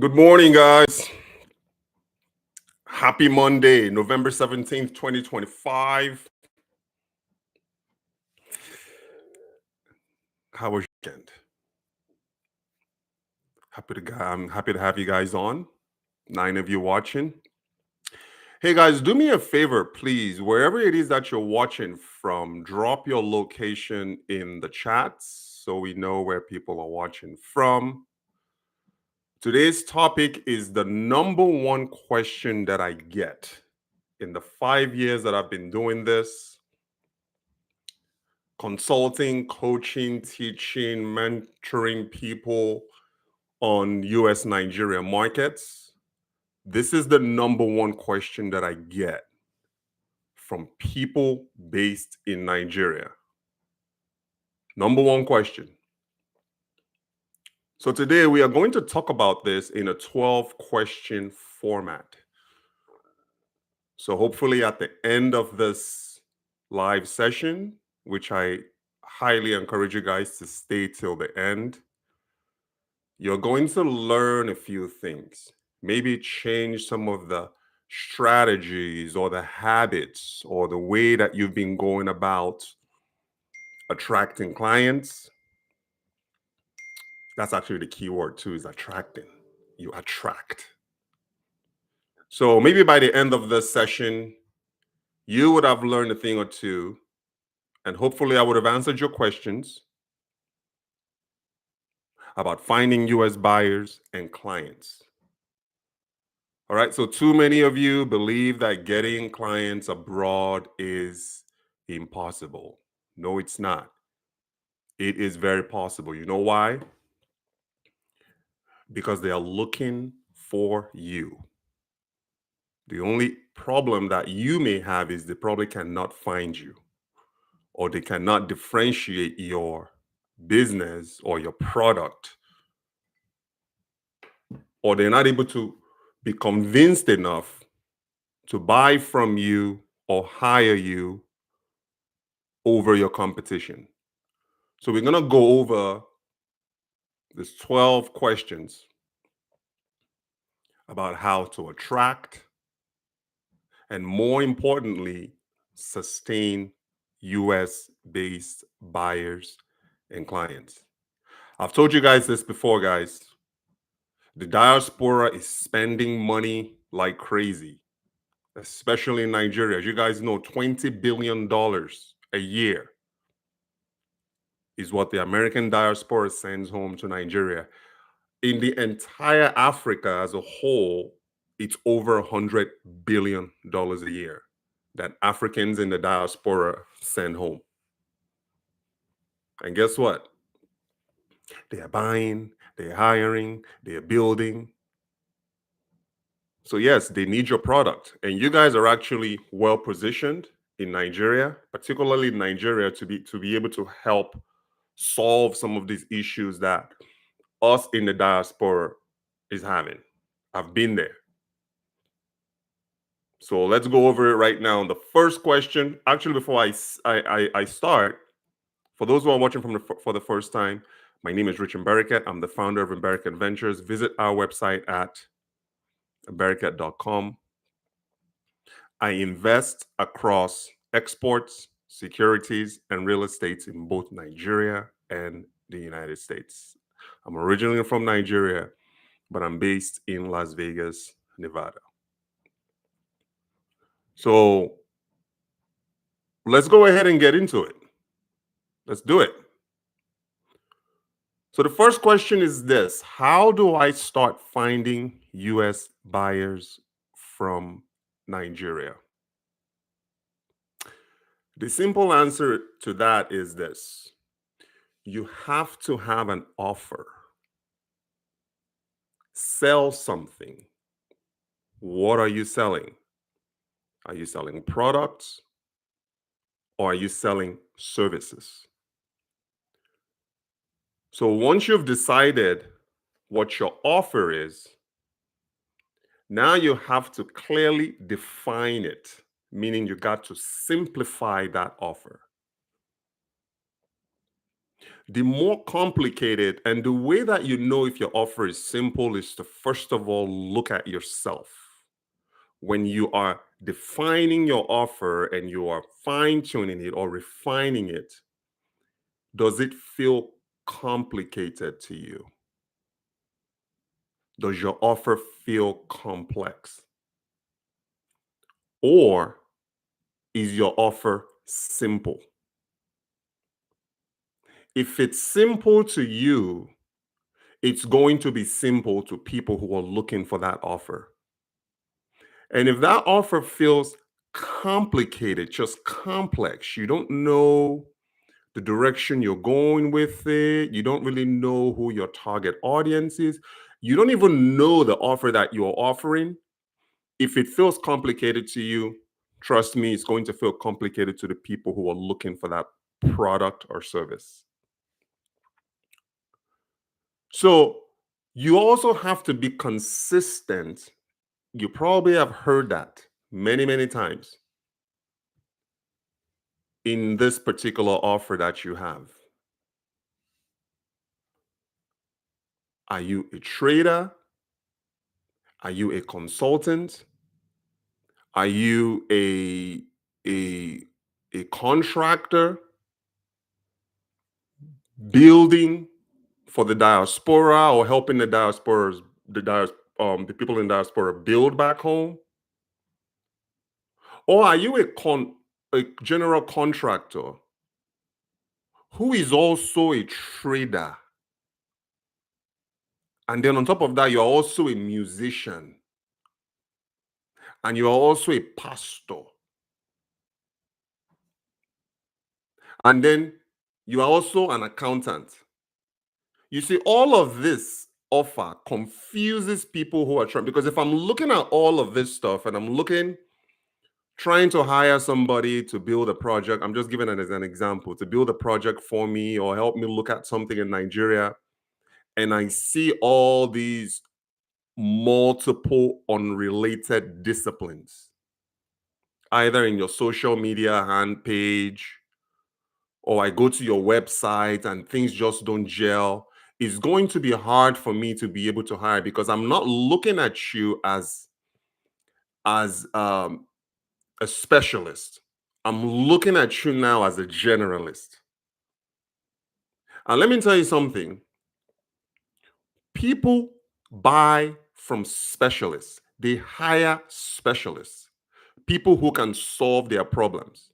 Good morning, guys. Happy Monday, November 17th, 2025. How was your weekend? I'm happy to have you guys on. 9 of you watching. Hey guys, do me a favor, please. Wherever it is that you're watching from, drop your location in the chats so we know where people are watching from. Today's topic is the number one question that I get in the 5 years that I've been doing this. Consulting, coaching, teaching, mentoring people on US Nigeria markets. This is the number one question that I get from people based in Nigeria. Number one question. So today we are going to talk about this in a 12-question format. So hopefully at the end of this live session, which I highly encourage you guys to stay till the end, you're going to learn a few things, maybe change some of the strategies or the habits or the way that you've been going about attracting clients. That's actually the key word too, is attracting. You attract. So maybe by the end of this session, you would have learned a thing or two, and hopefully I would have answered your questions about finding US buyers and clients. All right. So too many of you believe that getting clients abroad is impossible. No, it's not. It is very possible. You know why? Because they are looking for you. The only problem that you may have is they probably cannot find you, or they cannot differentiate your business or your product, or they're not able to be convinced enough to buy from you or hire you over your competition. So we're going to go over these 12 questions about how to attract and, more importantly, sustain US-based buyers and clients. I've told you guys this before, guys. The diaspora is spending money like crazy, especially in Nigeria. As you guys know, $20 billion a year is what the American diaspora sends home to Nigeria. In the entire Africa as a whole, it's over $100 billion a year that Africans in the diaspora send home. And guess what? They are buying, they're hiring, they're building. So yes, they need your product. And you guys are actually well positioned in Nigeria, particularly in Nigeria, to be able to help solve some of these issues that us in the diaspora is having. I've been there. So let's go over it right now. The first question, actually, before I start, for those who are watching for the first time, my name is Rich Mberiket. I'm the founder of Mberiket Ventures. Visit our website at mberiket.com. I invest across exports, securities, and real estate in both Nigeria and the United States. I'm originally from Nigeria, but I'm based in Las Vegas, Nevada. So let's go ahead and get into it. Let's do it. So the first question is this: how do I start finding US buyers from Nigeria? The simple answer to that is this: you have to have an offer. Sell something. What are you selling? Are you selling products or are you selling services? So once you've decided what your offer is, now you have to clearly define it, meaning you got to simplify that offer. The more complicated, and the way that you know if your offer is simple is to first of all look at yourself. When you are defining your offer and you are fine tuning it or refining it, does it feel complicated to you? Does your offer feel complex? Or is your offer simple? If it's simple to you, it's going to be simple to people who are looking for that offer. And if that offer feels complicated, just complex, you don't know the direction you're going with it, you don't really know who your target audience is, you don't even know the offer that you're offering. If it feels complicated to you, trust me, it's going to feel complicated to the people who are looking for that product or service. So you also have to be consistent. You probably have heard that many, many times in this particular offer that you have. Are you a trader? Are you a consultant? Are you a a contractor building for the diaspora or helping the people in diaspora build back home? Or are you a general contractor who is also a trader? And then on top of that, you're also a musician and you're also a pastor. And then you are also an accountant. You see, all of this offer confuses people who are trying, because if I'm looking at all of this stuff and trying to hire somebody to build a project, I'm just giving it as an example, to build a project for me or help me look at something in Nigeria, and I see all these multiple unrelated disciplines, either in your social media hand page, or I go to your website and things just don't gel, it's going to be hard for me to be able to hire, because I'm not looking at you as a specialist. I'm looking at you now as a generalist. And let me tell you something. People buy from specialists. They hire specialists, people who can solve their problems.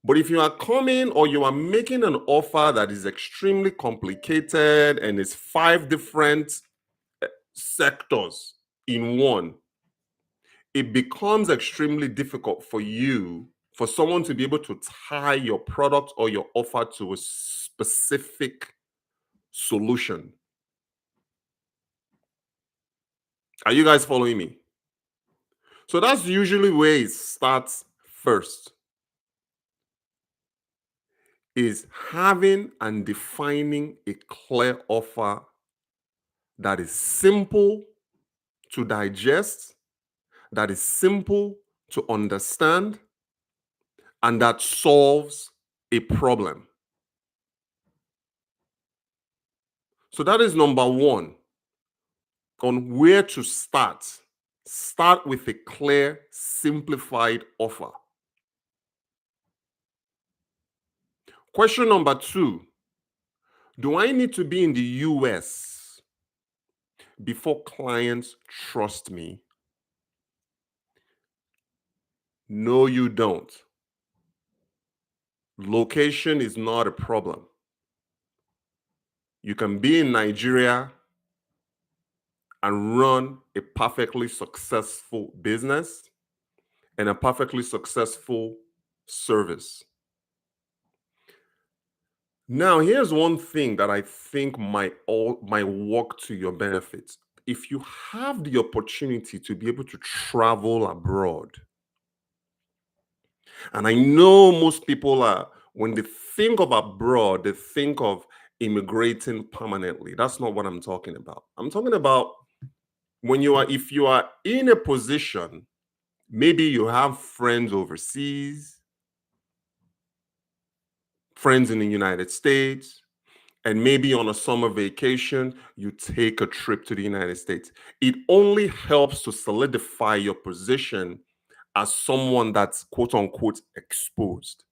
But if you are coming or you are making an offer that is extremely complicated and is five different sectors in one, it becomes extremely difficult for someone to be able to tie your product or your offer to a specific solution. Are you guys following me? So that's usually where it starts first, is having and defining a clear offer that is simple to digest, that is simple to understand, and that solves a problem. So that is number one on where to start. Start with a clear, simplified offer. Question number two: do I need to be in the US before clients trust me? No, you don't. Location is not a problem. You can be in Nigeria and run a perfectly successful business and a perfectly successful service. Now, here's one thing that I think might work to your benefit. If you have the opportunity to be able to travel abroad, and I know most people are, when they think of abroad, they think of immigrating permanently. That's not what I'm talking about. I'm talking about if you are in a position, maybe you have friends overseas, friends in the United States, and maybe on a summer vacation, you take a trip to the United States. It only helps to solidify your position as someone that's quote unquote exposed.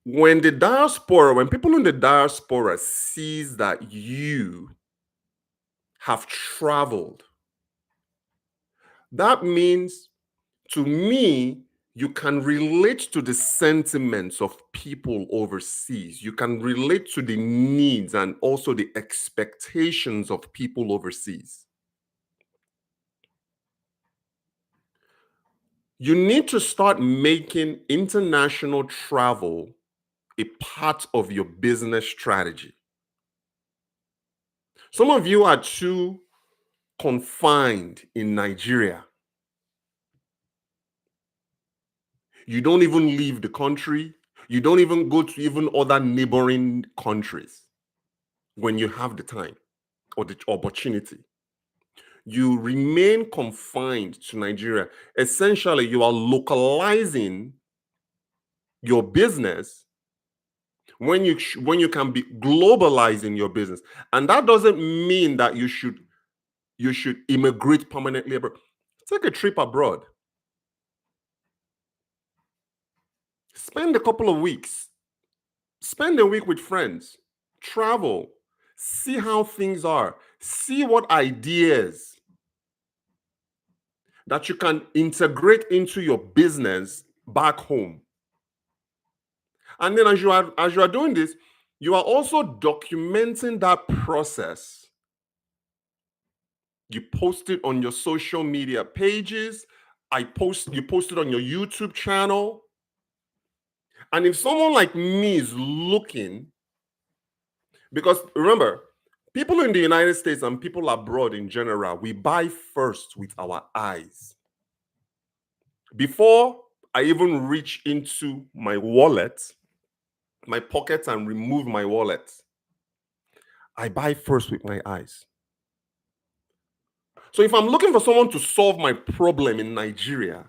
When people in the diaspora sees that you have traveled, that means to me, you can relate to the sentiments of people overseas. You can relate to the needs and also the expectations of people overseas. You need to start making international travel a part of your business strategy. Some of you are too confined in Nigeria. You don't even leave the country. You don't even go to even other neighboring countries when you have the time or the opportunity. You remain confined to Nigeria. Essentially, you are localizing your business when you can be globalizing your business. And that doesn't mean that you should immigrate permanently abroad. Take a trip abroad. Spend a couple of weeks. Spend a week with friends. Travel. See how things are. See what ideas that you can integrate into your business back home. And then as you are doing this, you are also documenting that process. You post it on your social media pages. You post it on your YouTube channel. And if someone like me is looking, because remember, people in the United States and people abroad in general, we buy first with our eyes. Before I even reach into my wallet, my pocket, and remove my wallet, I buy first with my eyes. So if I'm looking for someone to solve my problem in Nigeria,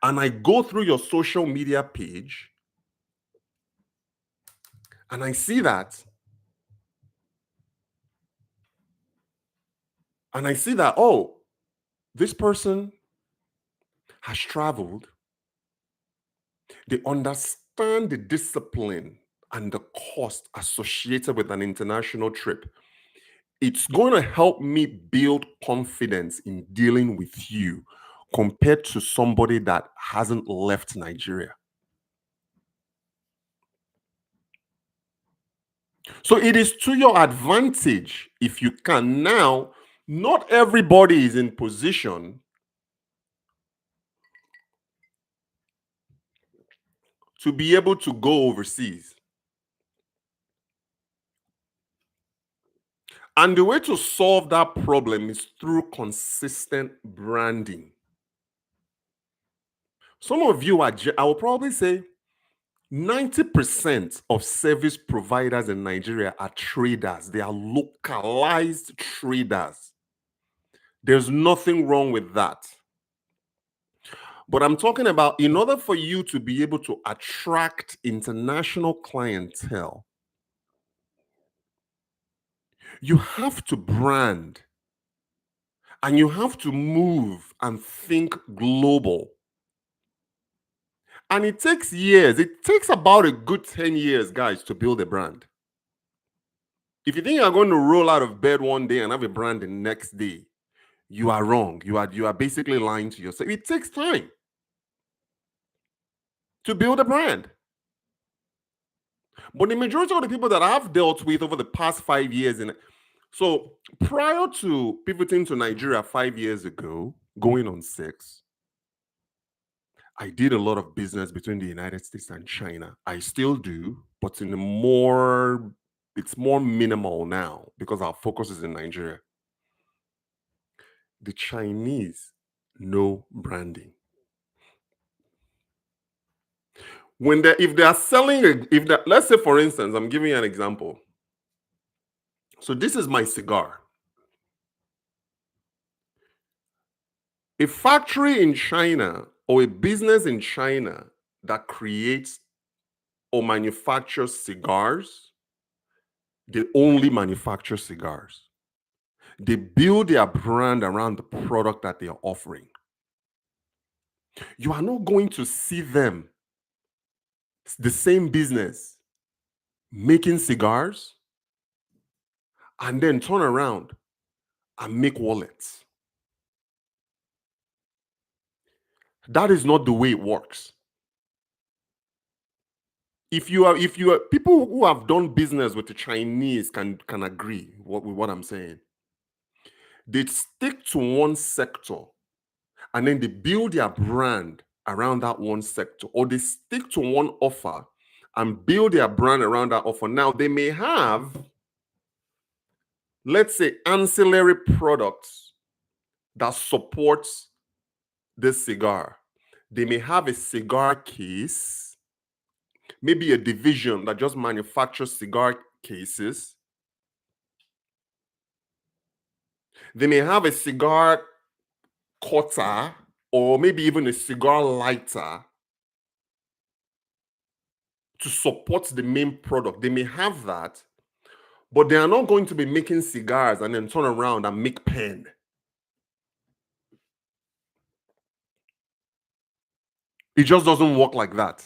and I go through your social media page, and I see that, oh, this person has traveled, they understand the discipline and the cost associated with an international trip. It's going to help me build confidence in dealing with you compared to somebody that hasn't left Nigeria. So it is to your advantage if you can. Now, not everybody is in position to be able to go overseas. And the way to solve that problem is through consistent branding. Some of you I will probably say 90% of service providers in Nigeria are traders. They are localized traders. There's nothing wrong with that. But I'm talking about in order for you to be able to attract international clientele, you have to brand and you have to move and think global. And it takes years. It takes about a good 10 years, guys, to build a brand. If you think you're going to roll out of bed one day and have a brand the next day, you are wrong. You are basically lying to yourself. It takes time to build a brand. But the majority of the people that I've dealt with over the past 5 years, so prior to pivoting to Nigeria 5 years ago, going on 6, I did a lot of business between the United States and China. I still do, but it's more minimal now because our focus is in Nigeria. The Chinese know branding. If they are selling, let's say for instance, I'm giving you an example. So this is my cigar. A factory in China or a business in China that creates or manufacture cigars, they only manufacture cigars. They build their brand around the product that they are offering. You are not going to see them, the same business, making cigars and then turn around and make wallets. That is not the way it works. If you are people who have done business with the Chinese can agree with what I'm saying. They stick to one sector and then they build their brand around that one sector, or they stick to one offer and build their brand around that offer. Now they may have, let's say, ancillary products that supports this cigar. They may have a cigar case, maybe a division that just manufactures cigar cases. They may have a cigar cutter or maybe even a cigar lighter to support the main product. They may have that, but they are not going to be making cigars and then turn around and make pen. It just doesn't work like that.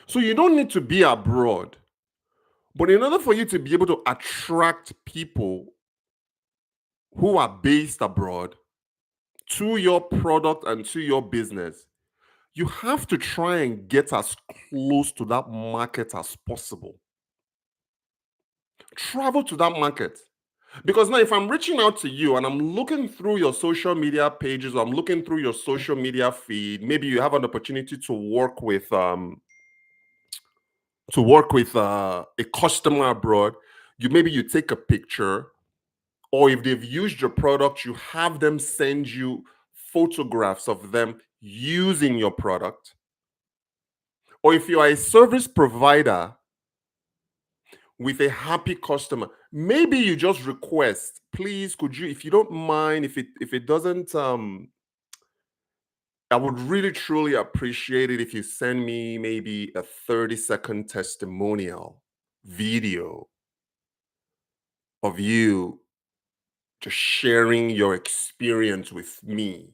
So you don't need to be abroad. But in order for you to be able to attract people who are based abroad to your product and to your business, you have to try and get as close to that market as possible. Travel to that market. Because now, if I'm reaching out to you and I'm looking through your social media pages, or I'm looking through your social media feed, maybe you have an opportunity to work with a customer abroad. You take a picture, or if they've used your product, you have them send you photographs of them using your product. Or if you are a service provider with a happy customer, maybe you just request, please, could you, if you don't mind, if it doesn't, I would really truly appreciate it if you send me maybe a 30-second testimonial video of you just sharing your experience with me.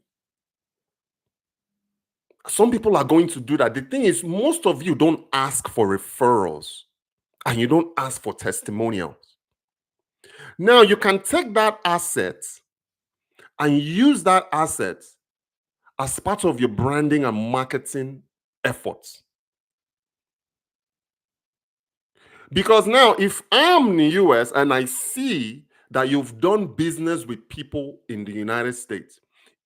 Some people are going to do that. The thing is, most of you don't ask for referrals and you don't ask for testimonials. Now, you can take that asset and use that asset as part of your branding and marketing efforts. Because now, if I'm in the US and I see that you've done business with people in the United States,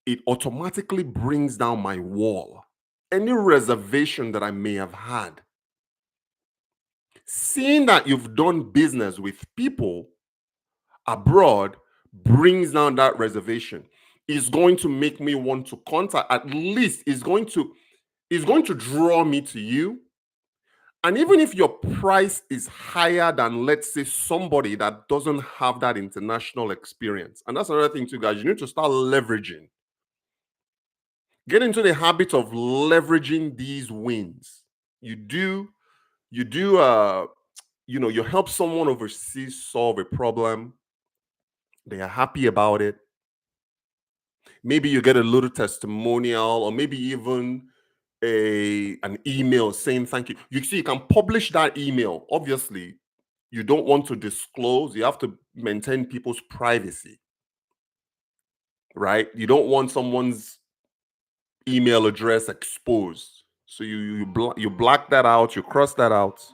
it automatically brings down my wall. Any reservation that I may have had. Seeing that you've done business with people abroad brings down that reservation. Is going to make me want to contact, at least is going to draw me to you. And even if your price is higher than, let's say, somebody that doesn't have that international experience, and that's another thing too, guys, you need to start leveraging. Get into the habit of leveraging these wins. You help someone overseas solve a problem. They are happy about it. Maybe you get a little testimonial, or maybe even an email saying thank you. You see, you can publish that email. Obviously, you don't want to disclose. You have to maintain people's privacy, right? You don't want someone's email address exposed. So you black that out, you cross that out,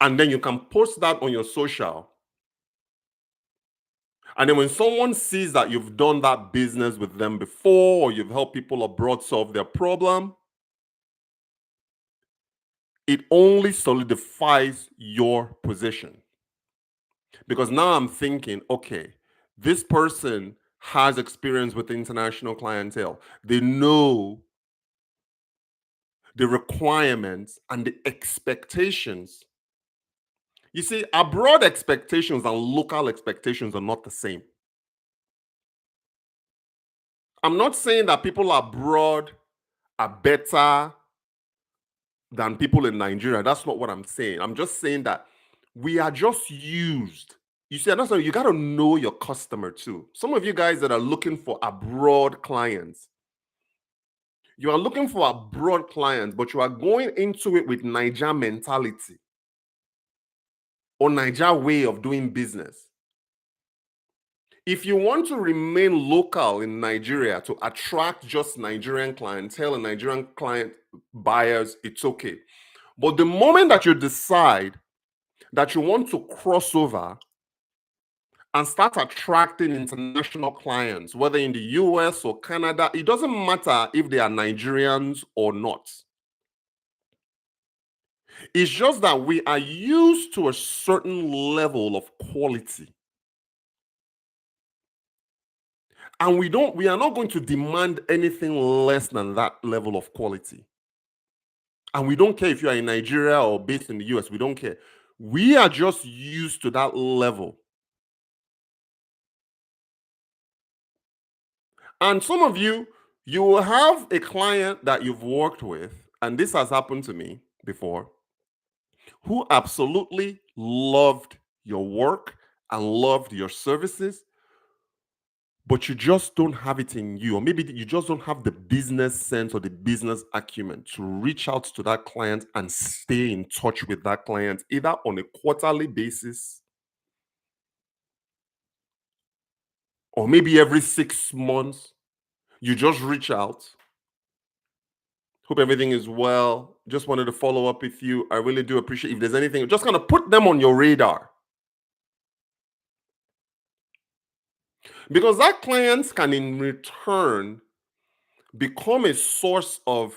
and then you can post that on your social. And then when someone sees that you've done that business with them before, or you've helped people abroad solve their problem, it only solidifies your position. Because now I'm thinking, okay, this person has experience with international clientele. They know the requirements and the expectations. You see, abroad expectations and local expectations are not the same. I'm not saying that people abroad are better than people in Nigeria. That's not what I'm saying. I'm just saying that we are just used. You see, and that's why you got to know your customer too. Some of you guys that are looking for abroad clients, you are looking for abroad clients, but you are going into it with Niger mentality or Niger way of doing business. If you want to remain local in Nigeria to attract just Nigerian clientele and Nigerian client buyers, it's okay. But the moment that you decide that you want to cross over and start attracting international clients, whether in the US or Canada, it doesn't matter if they are Nigerians or not. It's just that we are used to a certain level of quality. And we are not going to demand anything less than that level of quality. And we don't care if you are in Nigeria or based in the US, we don't care. We are just used to that level. And some of you, you will have a client that you've worked with, and this has happened to me before, who absolutely loved your work and loved your services, but you just don't have it in you, or maybe you just don't have the business sense or the business acumen to reach out to that client and stay in touch with that client, either on a quarterly basis or maybe every 6 months. You just reach out. Hope everything is well. Just wanted to follow up with you. I really do appreciate if there's anything, just kind of put them on your radar. Because that client can in return become a source of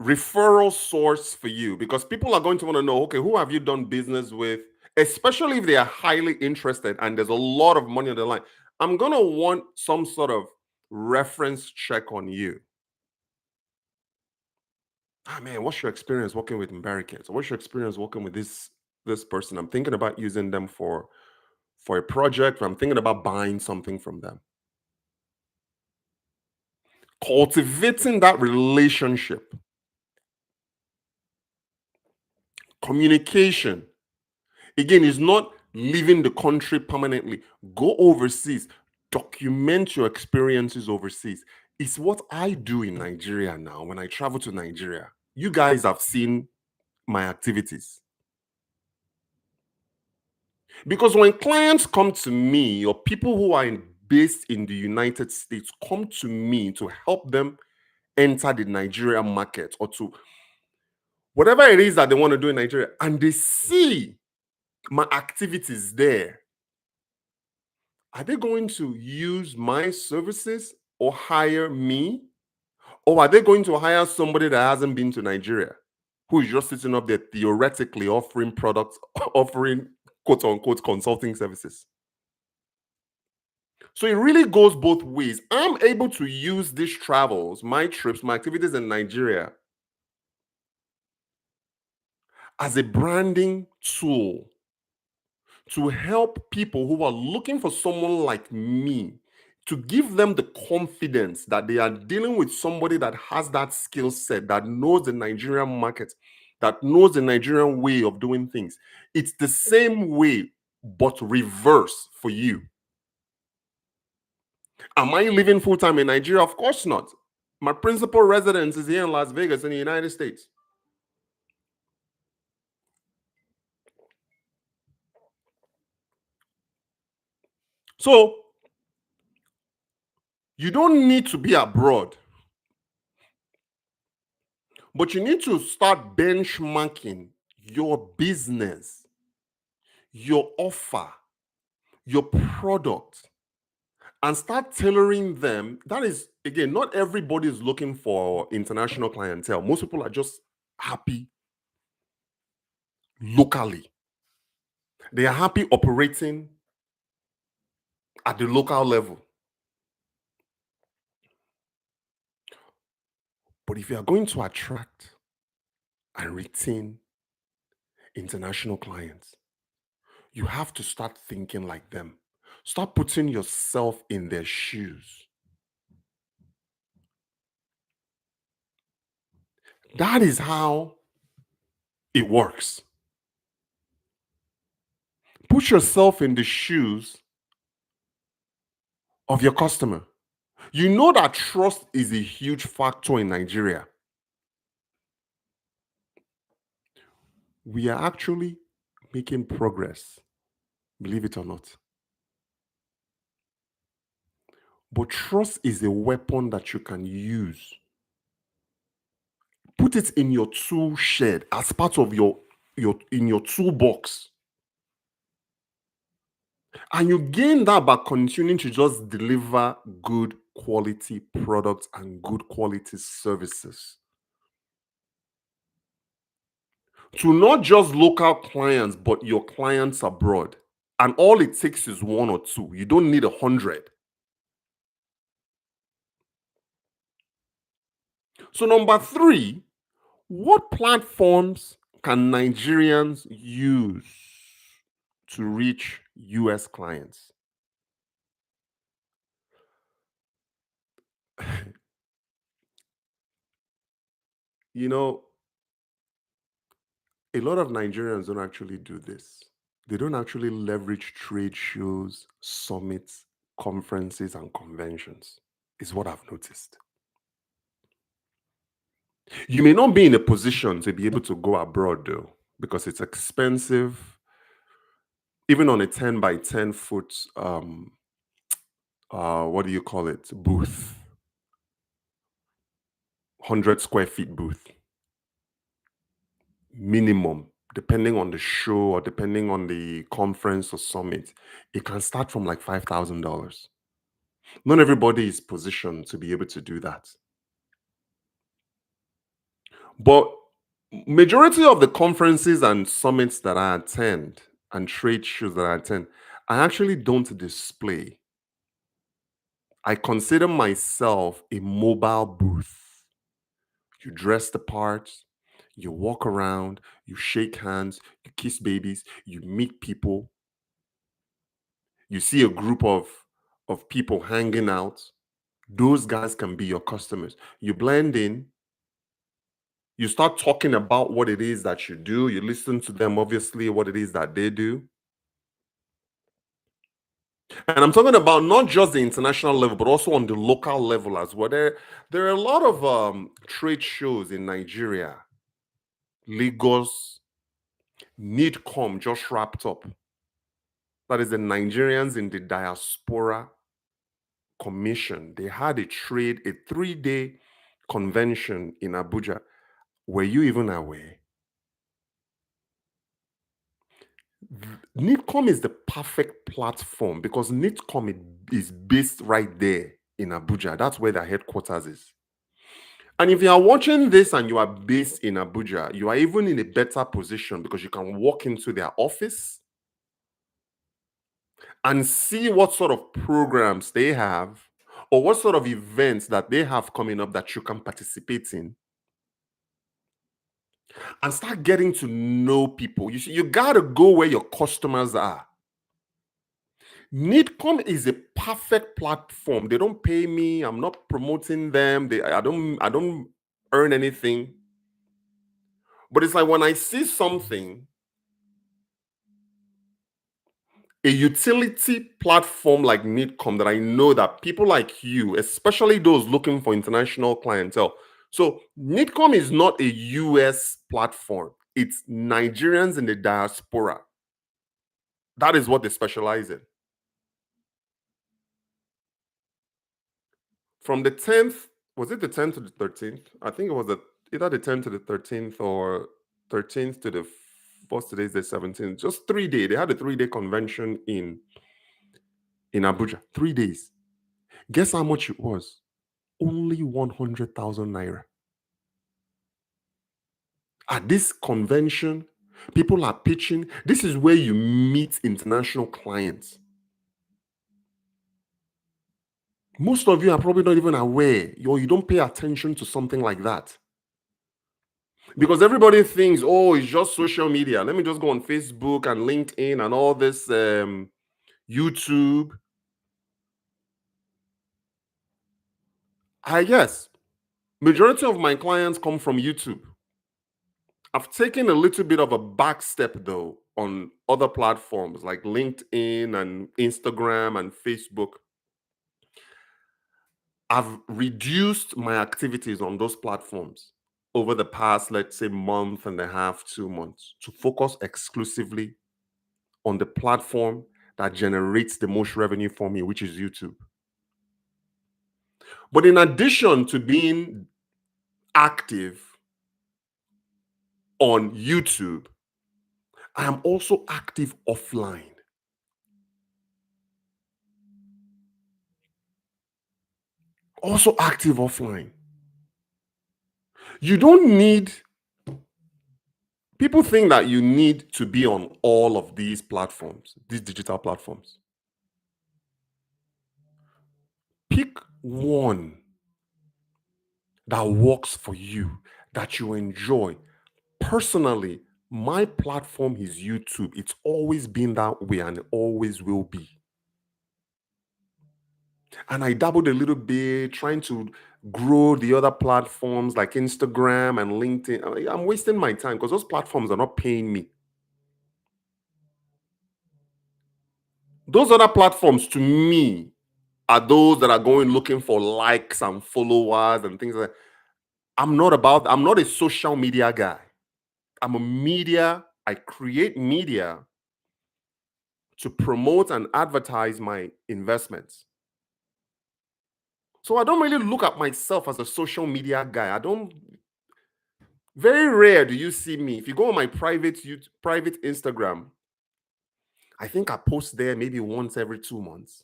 referral source for you, because people are going to want to know, okay, who have you done business with, especially if they are highly interested and there's a lot of money on the line. I'm going to want some sort of reference check on you. Ah man, what's your experience working with Americans? What's your experience working with this person? I'm thinking about using them for a project. I'm thinking about buying something from them. Cultivating that relationship, communication. Again, is not leaving the country permanently. Go overseas, document your experiences overseas. It's what I do in Nigeria now when I travel to Nigeria. You guys have seen my activities. Because when clients come to me, or people who are based in the United States come to me to help them enter the Nigerian market, or to whatever it is that they want to do in Nigeria, and they see my activities there, are they going to use my services or hire me? Or are they going to hire somebody that hasn't been to Nigeria, who is just sitting up there theoretically offering products, offering quote unquote consulting services? So it really goes both ways. I'm able to use these travels, my trips, my activities in Nigeria as a branding tool to help people who are looking for someone like me, to give them the confidence that they are dealing with somebody that has that skill set, that knows the Nigerian market, that knows the Nigerian way of doing things. It's the same way, but reverse for you. Am I living full time in Nigeria? Of course not. My principal residence is here in Las Vegas in the United States. So you don't need to be abroad, but you need to start benchmarking your business, your offer, your product, and start tailoring them. That is, again, not everybody is looking for international clientele. Most people are just happy locally. They are happy operating at the local level. But if you are going to attract and retain international clients, you have to start thinking like them. Start putting yourself in their shoes. That is how it works. Put yourself in the shoes of your customer. You know that trust is a huge factor in Nigeria. We are actually making progress, believe it or not. But trust is a weapon that you can use. Put it in your tool shed as part of your toolbox. And you gain that by continuing to just deliver good quality products and good quality services to not just local clients, but your clients abroad. And all it takes is one or two. You don't need 100. So, number three, what platforms can Nigerians use to reach US clients? You know, a lot of Nigerians don't actually do this. They don't actually leverage trade shows, summits, conferences, and conventions, is what I've noticed. You may not be in a position to be able to go abroad though, because it's expensive. Even on a 10 by 10 foot, what do you call it? Booth, 100 square feet booth, minimum, depending on the show or depending on the conference or summit, it can start from like $5,000. Not everybody is positioned to be able to do that. But majority of the conferences and summits that I attend and trade shows that I attend, I actually don't display. I consider myself a mobile booth. You dress the part, you walk around, you shake hands, you kiss babies, you meet people, you see a group of people hanging out. Those guys can be your customers. You blend in, you start talking about what it is that you do, you listen to them, obviously, what it is that they do. And I'm talking about not just the international level, but also on the local level as well. There are a lot of trade shows in Nigeria. Lagos, NIDCOM just wrapped up. That is the Nigerians in the Diaspora Commission. They had a 3-day convention in Abuja. Were you even aware? NIDCOM is the perfect platform because NIDCOM is based right there in Abuja. That's where their headquarters is. And if you are watching this and you are based in Abuja, you are even in a better position because you can walk into their office and see what sort of programs they have or what sort of events that they have coming up that you can participate in and start getting to know people. You see, you got to go where your customers are. Nidcom is a perfect platform. They don't pay me. I'm not promoting them. I don't earn anything. But it's like when I see something, a utility platform like Nidcom that I know that people like you, especially those looking for international clientele. So Nidcom is not a US platform. It's Nigerians in the diaspora. That is what they specialize in. From the 10th, was it the 10th to the 13th? I think it was either the 10th to the 13th or 13th to the first today's the 17th. Just 3 days. They had a 3-day convention in Abuja. 3 days. Guess how much it was? Only 100,000 naira. At this convention, people are pitching. This is where you meet international clients. Most of you are probably not even aware, or you don't pay attention to something like that. Because everybody thinks, oh, it's just social media. Let me just go on Facebook and LinkedIn and all this, YouTube. I guess majority of my clients come from YouTube. I've taken a little bit of a back step though on other platforms like LinkedIn and Instagram and Facebook. I've reduced my activities on those platforms over the past, let's say, month and a half, 2 months to focus exclusively on the platform that generates the most revenue for me, which is YouTube. But in addition to being active on YouTube, I am also active offline. Also active offline. You don't need, people think that you need to be on all of these platforms, these digital platforms. Pick one that works for you, that you enjoy. Personally, my platform is YouTube. It's always been that way and it always will be. And I dabbled a little bit trying to grow the other platforms like Instagram and LinkedIn. I'm wasting my time because those platforms are not paying me. Those other platforms to me are those that are going looking for likes and followers and things like that. I'm not a social media guy. I create media to promote and advertise my investments. So I don't really look at myself as a social media guy. Very rare do you see me. If you go on my private Instagram, I think I post there maybe once every 2 months.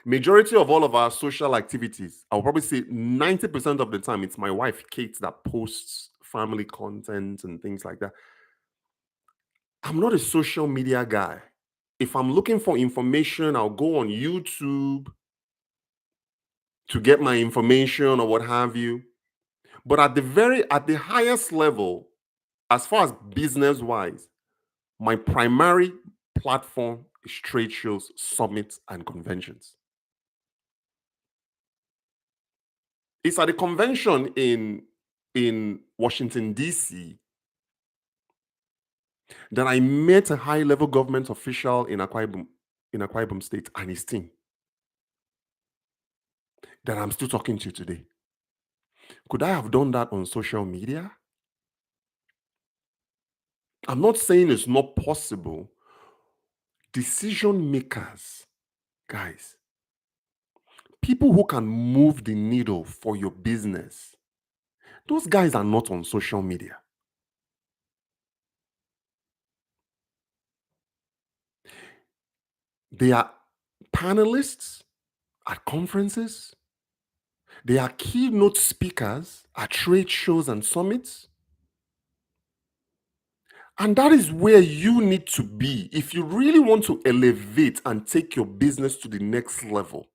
Majority of all of our social activities, I'll probably say 90% of the time, it's my wife, Kate, that posts family content and things like that. I'm not a social media guy. If I'm looking for information, I'll go on YouTube to get my information or what have you. But at the highest level, as far as business wise, my primary platform is trade shows, summits, and conventions. It's at a convention in Washington, D.C., that I met a high-level government official in Akwa Ibom State and his team that I'm still talking to today. Could I have done that on social media? I'm not saying it's not possible. Decision makers, guys, people who can move the needle for your business, those guys are not on social media. They are panelists at conferences. They are keynote speakers at trade shows and summits. And that is where you need to be if you really want to elevate and take your business to the next level.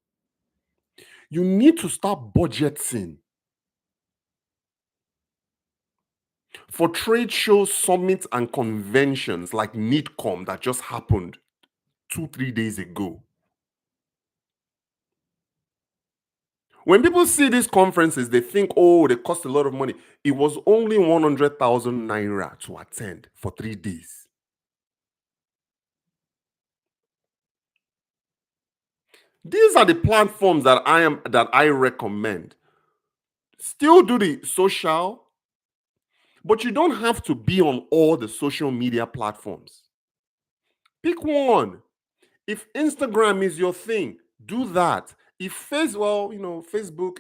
You need to start budgeting for trade shows, summits, and conventions like NITCOM that just happened 2-3 days ago. When people see these conferences, they think, oh, they cost a lot of money. It was only 100,000 naira to attend for 3 days. These are the platforms that I recommend. Still do the social, but you don't have to be on all the social media platforms. Pick one. If Instagram is your thing, do that. If Facebook,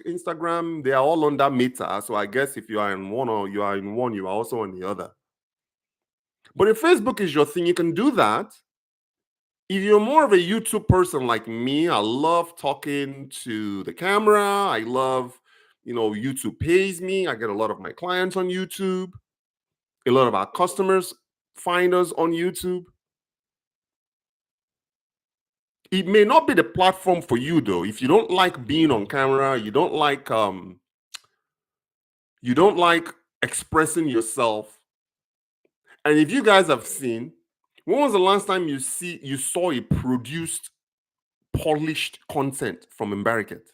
Instagram, they are all under Meta. So I guess if you are in one or you are in one, you are also on the other. But if Facebook is your thing, you can do that. If you're more of a YouTube person like me, I love talking to the camera. I love, YouTube pays me. I get a lot of my clients on YouTube. A lot of our customers find us on YouTube. It may not be the platform for you though. If you don't like being on camera, you don't like expressing yourself. And if you guys have seen, When was the last time you saw a produced, polished content from Embarracket?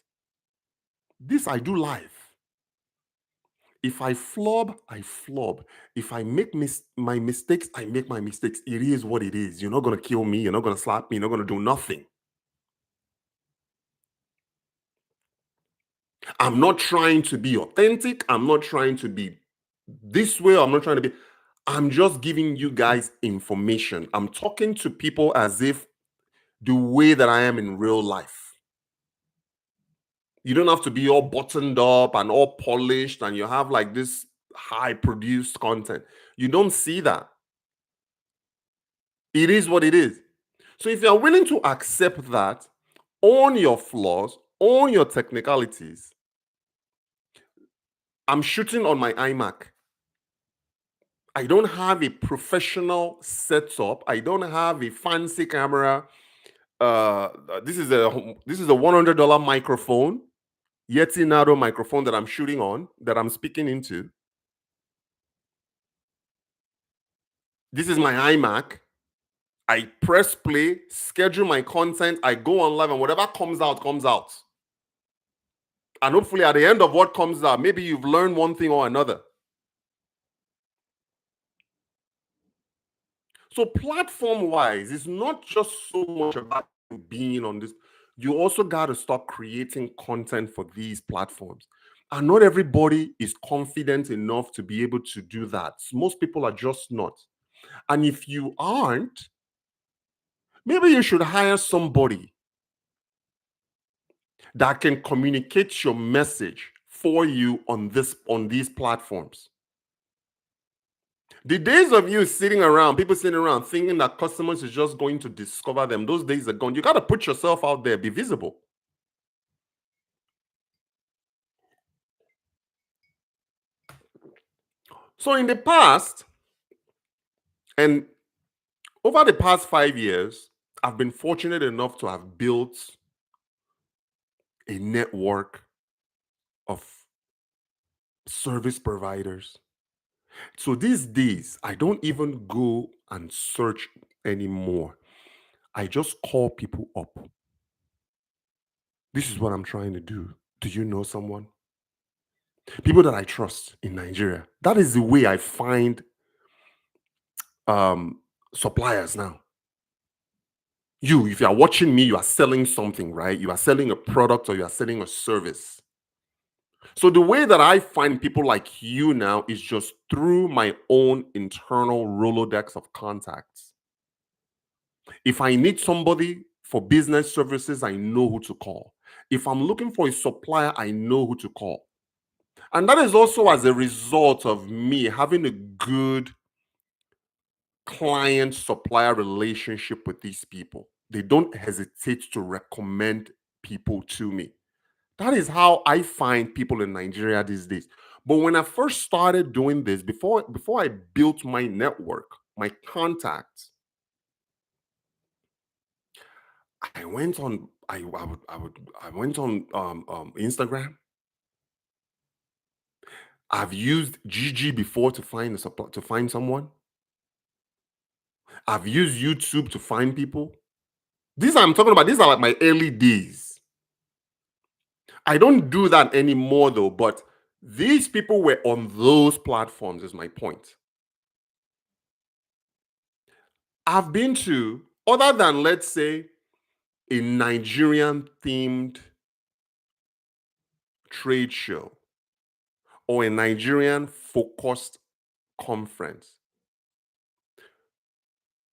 This I do live. If I flub, I flub. If I make my mistakes, I make my mistakes. It is what it is. You're not gonna kill me. You're not gonna slap me. You're not gonna do nothing. I'm not trying to be authentic. I'm not trying to be this way. I'm not trying to be. I'm just giving you guys information. I'm talking to people as if the way that I am in real life. You don't have to be all buttoned up and all polished and you have like this high produced content. You don't see that. It is what it is. So if you're willing to accept that, own your flaws, own your technicalities. I'm shooting on my iMac. I don't have a professional setup. I don't have a fancy camera. This is a $100 microphone, Yeti Nano microphone that I'm shooting on, that I'm speaking into. This is my iMac. I press play, schedule my content, I go on live, and whatever comes out, comes out. And hopefully, at the end of what comes out, maybe you've learned one thing or another. So, platform wise, it's not just so much about being on this. You also got to start creating content for these platforms. And not everybody is confident enough to be able to do that. Most people are just not. And if you aren't, maybe you should hire somebody that can communicate your message for you on these platforms. The days of you sitting around, people sitting around thinking that customers is just going to discover them, those days are gone. You got to put yourself out there, be visible. So in the past, and over the past 5 years, I've been fortunate enough to have built a network of service providers. So these days, I don't even go and search anymore. I just call people up. This is what I'm trying to do. Do you know someone? People that I trust in Nigeria. That is the way I find um, suppliers now. If you are watching me, you are selling something, right? You are selling a product or you are selling a service. So the way that I find people like you now is just through my own internal Rolodex of contacts. If I need somebody for business services, I know who to call. If I'm looking for a supplier, I know who to call. And that is also as a result of me having a good client supplier relationship with these people. They don't hesitate to recommend people to me. That is how I find people in Nigeria these days. But when I first started doing this, before I built my network, my contacts, I went on I went on Instagram. I've used GG before to find someone. I've used YouTube to find people. I'm talking about, these are like my early days. I don't do that anymore though, but these people were on those platforms, is my point. I've been to, other than let's say, a Nigerian themed trade show or a Nigerian focused conference.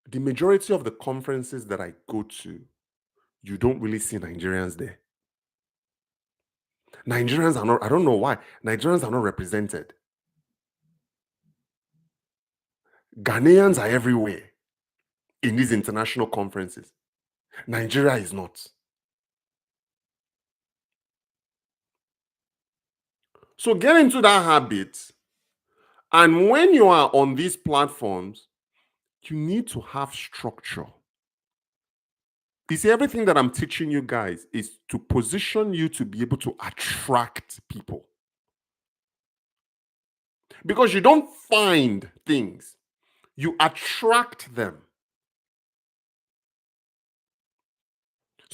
The majority of the conferences that I go to, you don't really see Nigerians there. Nigerians are not, I don't know why, Nigerians are not represented. Ghanaians are everywhere in these international conferences. Nigeria is not. So get into that habit. And when you are on these platforms, you need to have structure. You see, everything that I'm teaching you guys is to position you to be able to attract people. Because you don't find things, you attract them.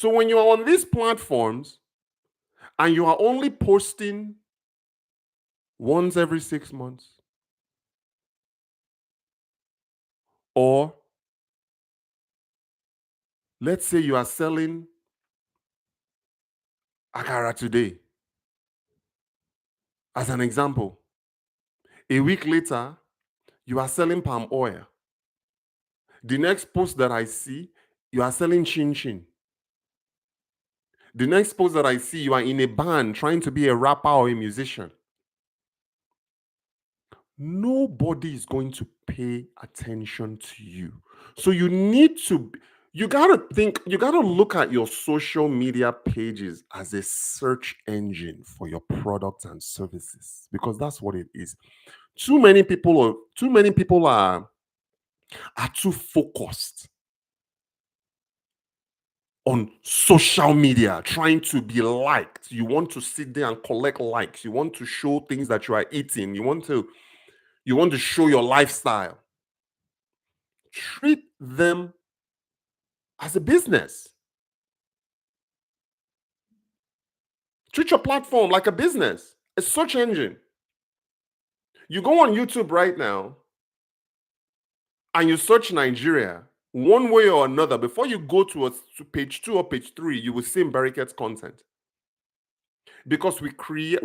So when you are on these platforms and you are only posting once every 6 months, or let's say you are selling akara today, as an example, a week later, you are selling palm oil. The next post that I see, you are selling chin chin. The next post that I see, you are in a band trying to be a rapper or a musician. Nobody is going to pay attention to you. So you gotta think, you gotta look at your social media pages as a search engine for your products and services, because that's what it is. Too many people are too focused on social media, trying to be liked. You want to sit there and collect likes. You want to show things that you are eating. You want to show your lifestyle. Treat them as a business. Treat your platform like a business, a search engine. You go on YouTube right now and you search Nigeria, one way or another, before you go to page 2 or page 3, you will see Barricades content. Because we create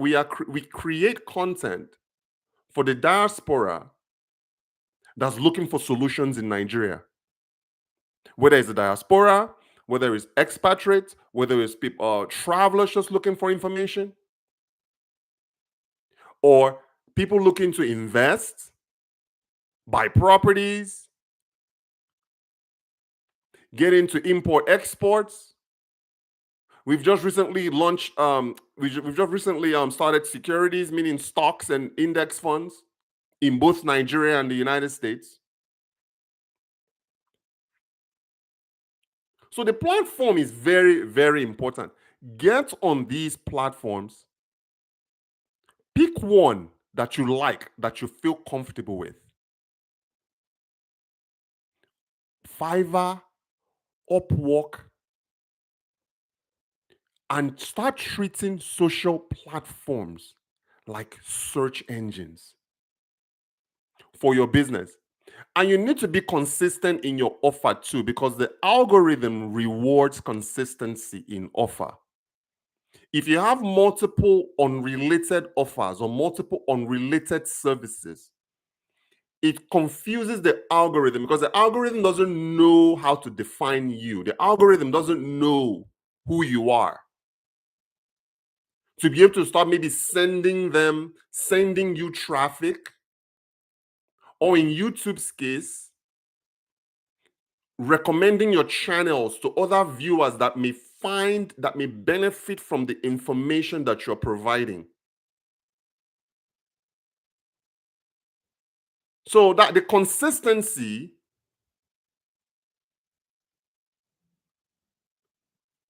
content for the diaspora that's looking for solutions in Nigeria. Whether it's the diaspora, whether it's expatriates, whether it's people travelers just looking for information, or people looking to invest, buy properties, get into import exports. We've just recently launched. We've just recently started securities, meaning stocks and index funds, in both Nigeria and the United States. So the platform is very, very important. Get on these platforms. Pick one that you like, that you feel comfortable with. Fiverr, Upwork, and start treating social platforms like search engines for your business. And you need to be consistent in your offer too, because the algorithm rewards consistency in offer. If you have multiple unrelated offers or multiple unrelated services, it confuses the algorithm, because the algorithm doesn't know how to define you. The algorithm doesn't know who you are. To be able to start maybe sending you traffic, or in YouTube's case, recommending your channels to other viewers that may benefit from the information that you're providing. So that the consistency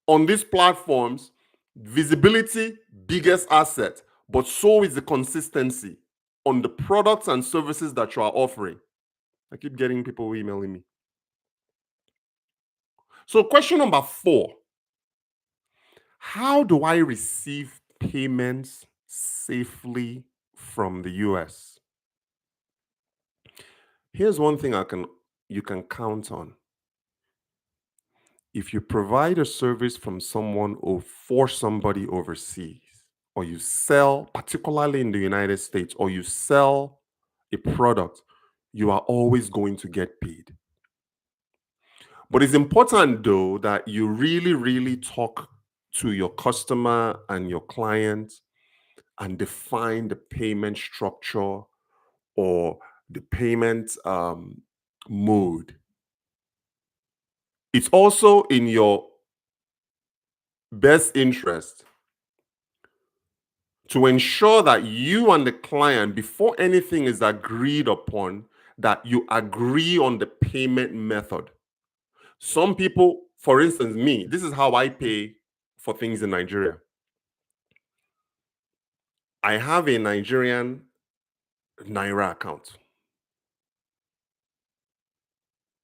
on these platforms, visibility, biggest asset, but so is the consistency on the products and services that you are offering. I keep getting people emailing me. So question number 4, how do I receive payments safely from the US? Here's one thing you can count on. If you provide a service from someone or for somebody overseas, or you sell, particularly in the United States, or you sell a product, you are always going to get paid. But it's important though that you really, really talk to your customer and your client and define the payment structure or the payment mode. It's also in your best interest to ensure that you and the client, before anything is agreed upon, that you agree on the payment method. Some people, for instance, me, this is how I pay for things in Nigeria. I have a Nigerian Naira account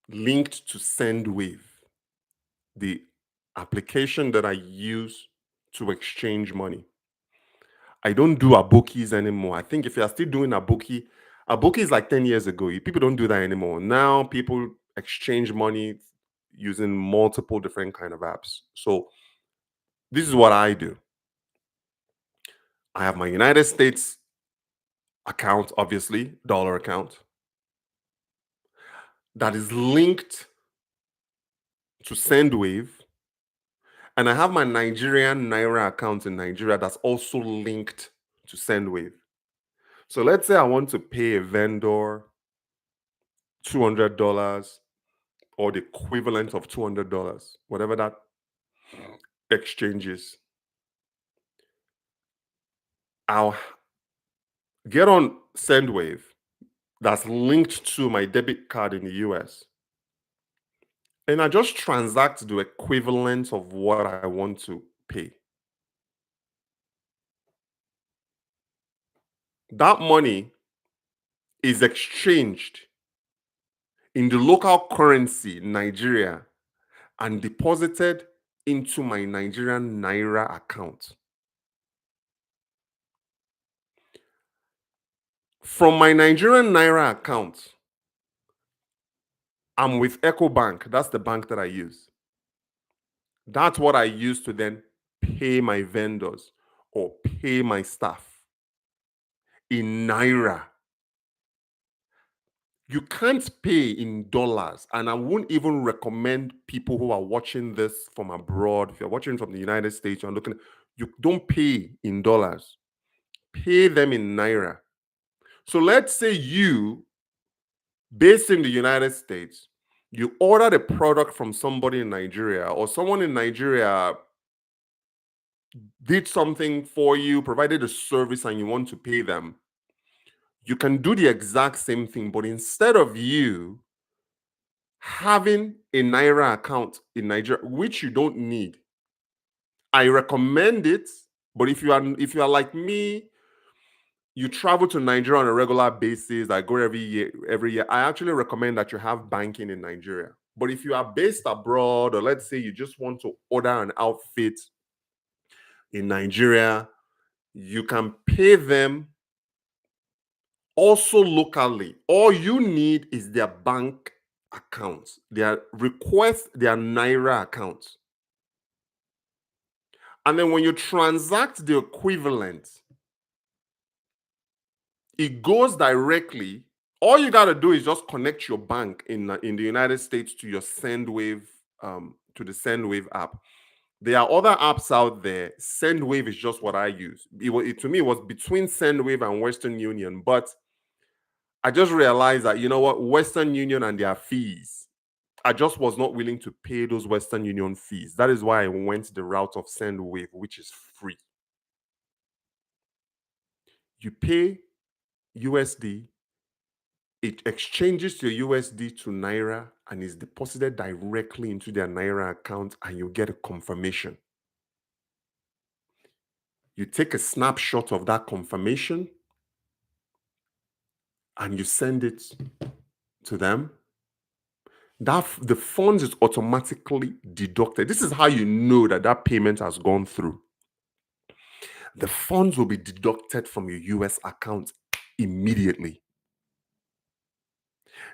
linked to SendWave, the application that I use to exchange money. I don't do abokis anymore. I think if you are still doing aboki is like 10 years ago. People don't do that anymore. Now people exchange money using multiple different kind of apps. So this is what I do. I have my United States account, obviously, dollar account, that is linked to Sendwave. And I have my Nigerian Naira account in Nigeria that's also linked to Sendwave. So let's say I want to pay a vendor $200 or the equivalent of $200, whatever that exchange is. I'll get on Sendwave that's linked to my debit card in the US. And I just transact the equivalent of what I want to pay. That money is exchanged in the local currency, Nigeria, and deposited into my Nigerian Naira account. From my Nigerian Naira account, I'm with EcoBank. That's the bank that I use. That's what I use to then pay my vendors or pay my staff in Naira. You can't pay in dollars. And I wouldn't even recommend people who are watching this from abroad. If you're watching from the United States, you're looking, you don't pay in dollars, pay them in Naira. So let's say you, based in the United States, you ordered a product from somebody in Nigeria, or someone in Nigeria did something for you, provided a service, and you want to pay them. You can do the exact same thing, but instead of you having a Naira account in Nigeria, which you don't need, I recommend it. But if you are like me, you travel to Nigeria on a regular basis. I go every year. Every year, I actually recommend that you have banking in Nigeria. But if you are based abroad, or let's say you just want to order an outfit in Nigeria, you can pay them also locally. All you need is their bank accounts, their Naira accounts. And then when you transact the equivalent, it goes directly. All you got to do is just connect your bank in the United States to your Sendwave, to the Sendwave app. There are other apps out there. Sendwave is just what I use. To me, it was between Sendwave and Western Union, but I just realized that, you know what, Western Union and their fees, I just was not willing to pay those Western Union fees. That is why I went the route of Sendwave, which is free. You pay USD, it exchanges your USD to Naira and is deposited directly into their Naira account, and you get a confirmation. You take a snapshot of that confirmation and you send it to them. The funds is automatically deducted. This is how you know that that payment has gone through. The funds will be deducted from your US account immediately.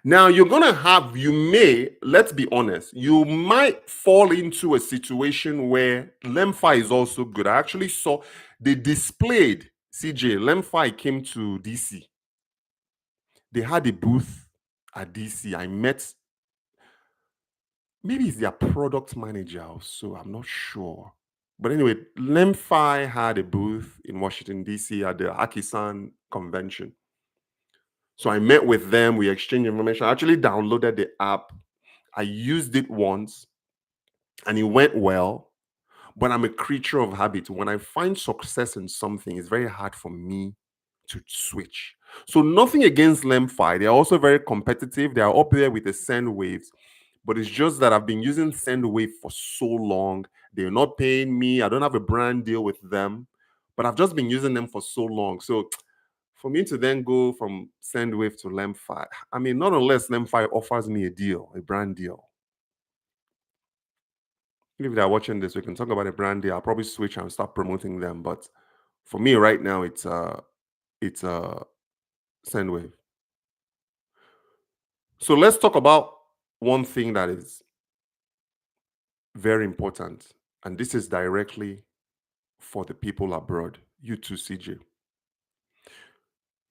Now, let's be honest, you might fall into a situation where Lemfi is also good. I actually saw they displayed Lemfi came to DC. They had a booth at DC. I met, maybe it's their product manager also, I'm not sure. But anyway, Lemfi had a booth in Washington, DC at the Akisan convention. So I met with them, we exchanged information. I actually downloaded the app. I used it once and it went well, but I'm a creature of habit. When I find success in something, it's very hard for me to switch. So nothing against Lemfi. They're also very competitive. They are up there with the Sendwaves, but it's just that I've been using Sendwave for so long. They're not paying me. I don't have a brand deal with them, but I've just been using them for so long. So for me to then go from Sendwave to Lemfi, I mean, not unless Lemfi offers me a deal, a brand deal. If they're watching this, we can talk about a brand deal. I'll probably switch and start promoting them. But for me right now, it's Sendwave. So let's talk about one thing that is very important, and this is directly for the people abroad. You too, CJ.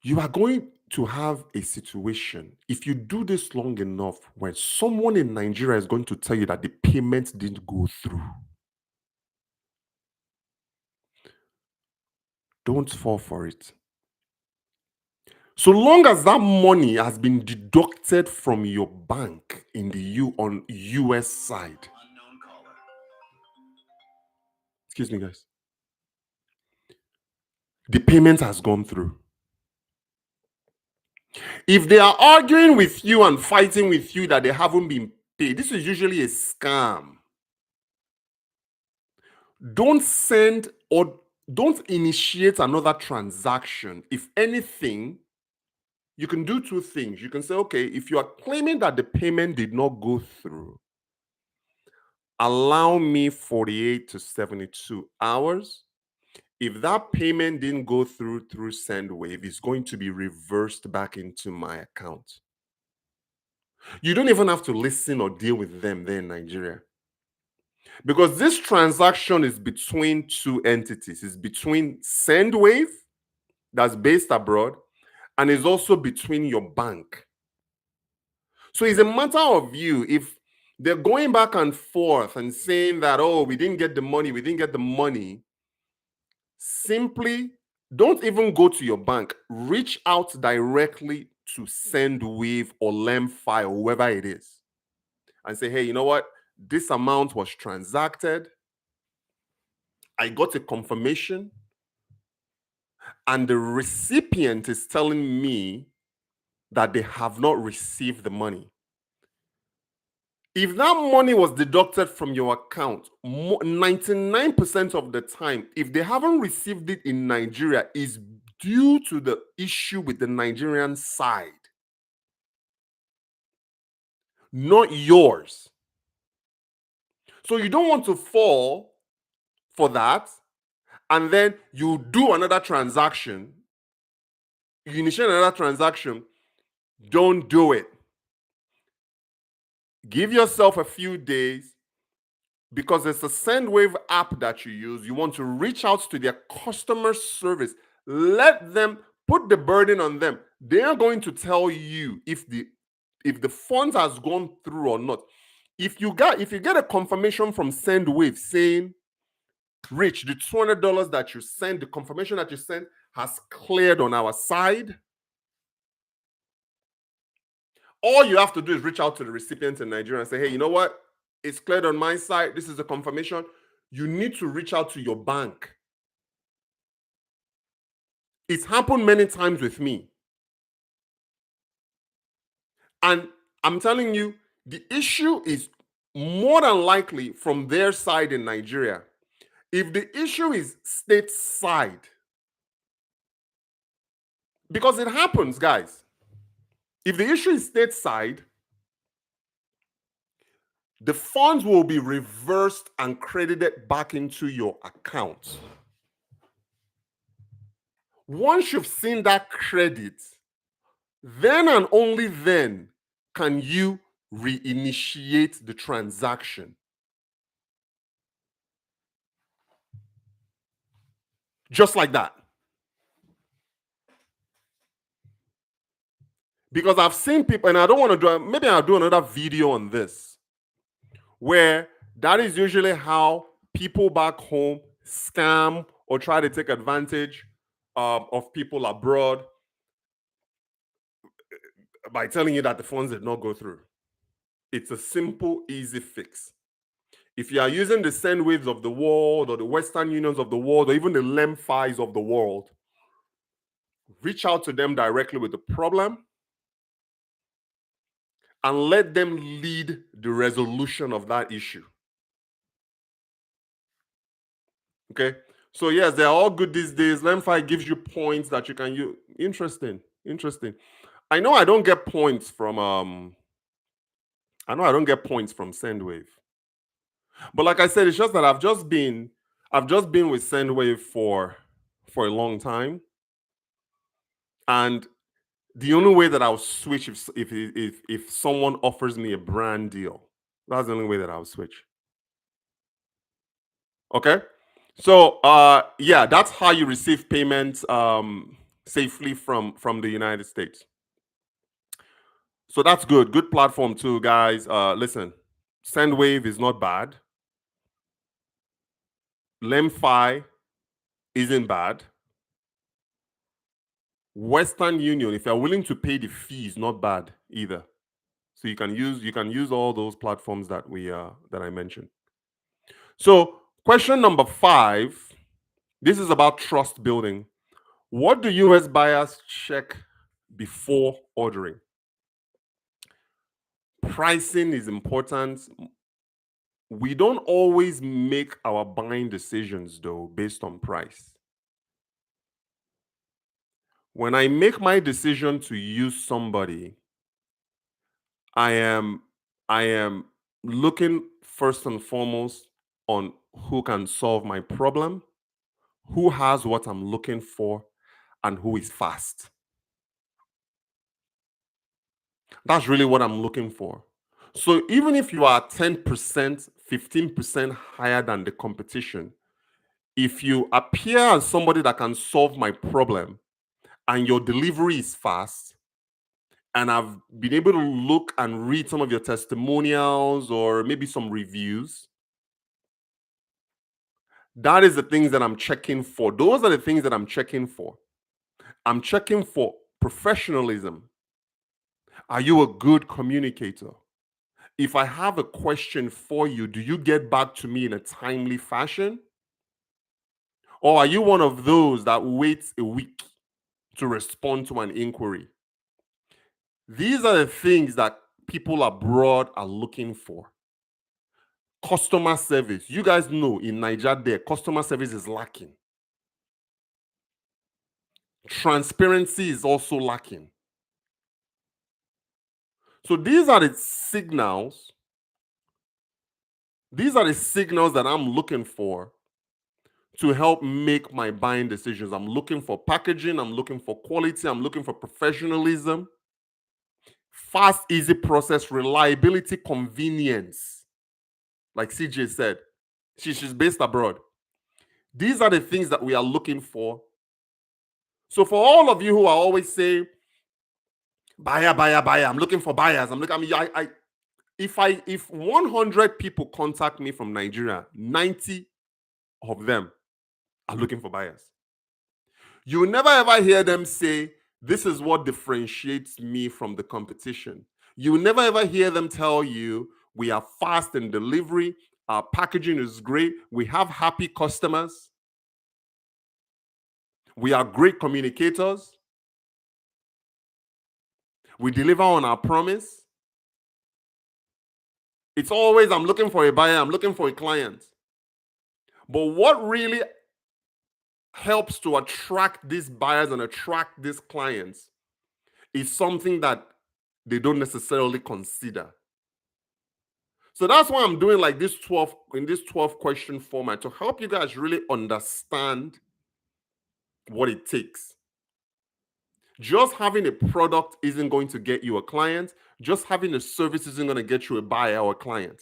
You are going to have a situation, if you do this long enough, when someone in Nigeria is going to tell you that the payment didn't go through. Don't fall for it. So long as that money has been deducted from your bank in the US side. Excuse me, guys. The payment has gone through. If they are arguing with you and fighting with you that they haven't been paid, this is usually a scam. Don't send or don't initiate another transaction. If anything, you can do two things. You can say, okay, if you are claiming that the payment did not go through, allow me 48 to 72 hours. If that payment didn't go through Sendwave, it's going to be reversed back into my account. You don't even have to listen or deal with them there in Nigeria. Because this transaction is between two entities. It's between Sendwave, that's based abroad, and is also between your bank. So it's a matter of you. If they're going back and forth and saying that, oh, we didn't get the money, simply don't even go to your bank. Reach out directly to Sendwave or Lemfi or whoever it is and say, hey, you know what? This amount was transacted. I got a confirmation, and the recipient is telling me that they have not received the money. If that money was deducted from your account, 99% of the time, if they haven't received it in Nigeria, is due to the issue with the Nigerian side, not yours. So you don't want to fall for that, and then you do another transaction, you initiate another transaction. Don't do it. Give yourself a few days, because it's a Sendwave app that you use. You want to reach out to their customer service. Let them put the burden on them. They are going to tell you if the funds has gone through or not. If you get a confirmation from Sendwave saying, Rich, the $200 that you sent, the confirmation that you sent has cleared on our side, all you have to do is reach out to the recipient in Nigeria and say, hey, you know what? It's cleared on my side. This is the confirmation. You need to reach out to your bank. It's happened many times with me. And I'm telling you, the issue is more than likely from their side in Nigeria. If the issue is stateside, because it happens, guys. If the issue is stateside, the funds will be reversed and credited back into your account. Once you've seen that credit, then and only then can you reinitiate the transaction. Just like that. Because I've seen people, and I don't want to do, maybe I'll do another video on this, where that is usually how people back home scam or try to take advantage of people abroad by telling you that the funds did not go through. It's a simple, easy fix. If you are using the Sendwaves of the world or the Western Unions of the world or even the Lemfis of the world, reach out to them directly with the problem and let them lead the resolution of that issue. Okay? So yes, they're all good these days. Lemfi gives you points that you can use. Interesting. I know I don't get points from Sendwave. But like I said, it's just that I've just been with Sendwave for a long time, and the only way that I'll switch if someone offers me a brand deal, that's the only way that I'll switch. Okay, so yeah, that's how you receive payments safely from the United States. So that's good. Good platform too, guys. Listen, Sendwave is not bad. Lemfi isn't bad. Western Union, if you're willing to pay the fees, not bad either. So you can use all those platforms that I mentioned. So question number 5, this is about trust building. What do US buyers check before ordering? Pricing is important. We don't always make our buying decisions though based on price. When I make my decision to use somebody, I am I am looking first and foremost on who can solve my problem, who has what I'm looking for, and who is fast. That's really what I'm looking for. So even if you are 10%, 15% higher than the competition, if you appear as somebody that can solve my problem and your delivery is fast, and I've been able to look and read some of your testimonials or maybe some reviews, that is the things that I'm checking for. Those are the things that I'm checking for. I'm checking for professionalism. Are you a good communicator? If I have a question for you, do you get back to me in a timely fashion? Or are you one of those that waits a week to respond to an inquiry? These are the things that people abroad are looking for. Customer service. You guys know in Nigeria, there, customer service is lacking. Transparency is also lacking. So these are the signals that I'm looking for to help make my buying decisions. I'm looking for packaging, I'm looking for quality, I'm looking for professionalism, fast, easy process, reliability, convenience. Like CJ said, she's based abroad. These are the things that we are looking for. So for all of you who are always saying, buyer, buyer, buyer, I'm looking for buyers. If 100 people contact me from Nigeria, 90 of them are looking for buyers. You will never ever hear them say, this is what differentiates me from the competition. You will never ever hear them tell you, we are fast in delivery, our packaging is great, we have happy customers, we are great communicators, we deliver on our promise. It's always, I'm looking for a buyer, I'm looking for a client. But what really helps to attract these buyers and attract these clients is something that they don't necessarily consider. So that's why I'm doing like this 12 question format to help you guys really understand what it takes. Just having a product isn't going to get you a client. Just having a service isn't going to get you a buyer or a client.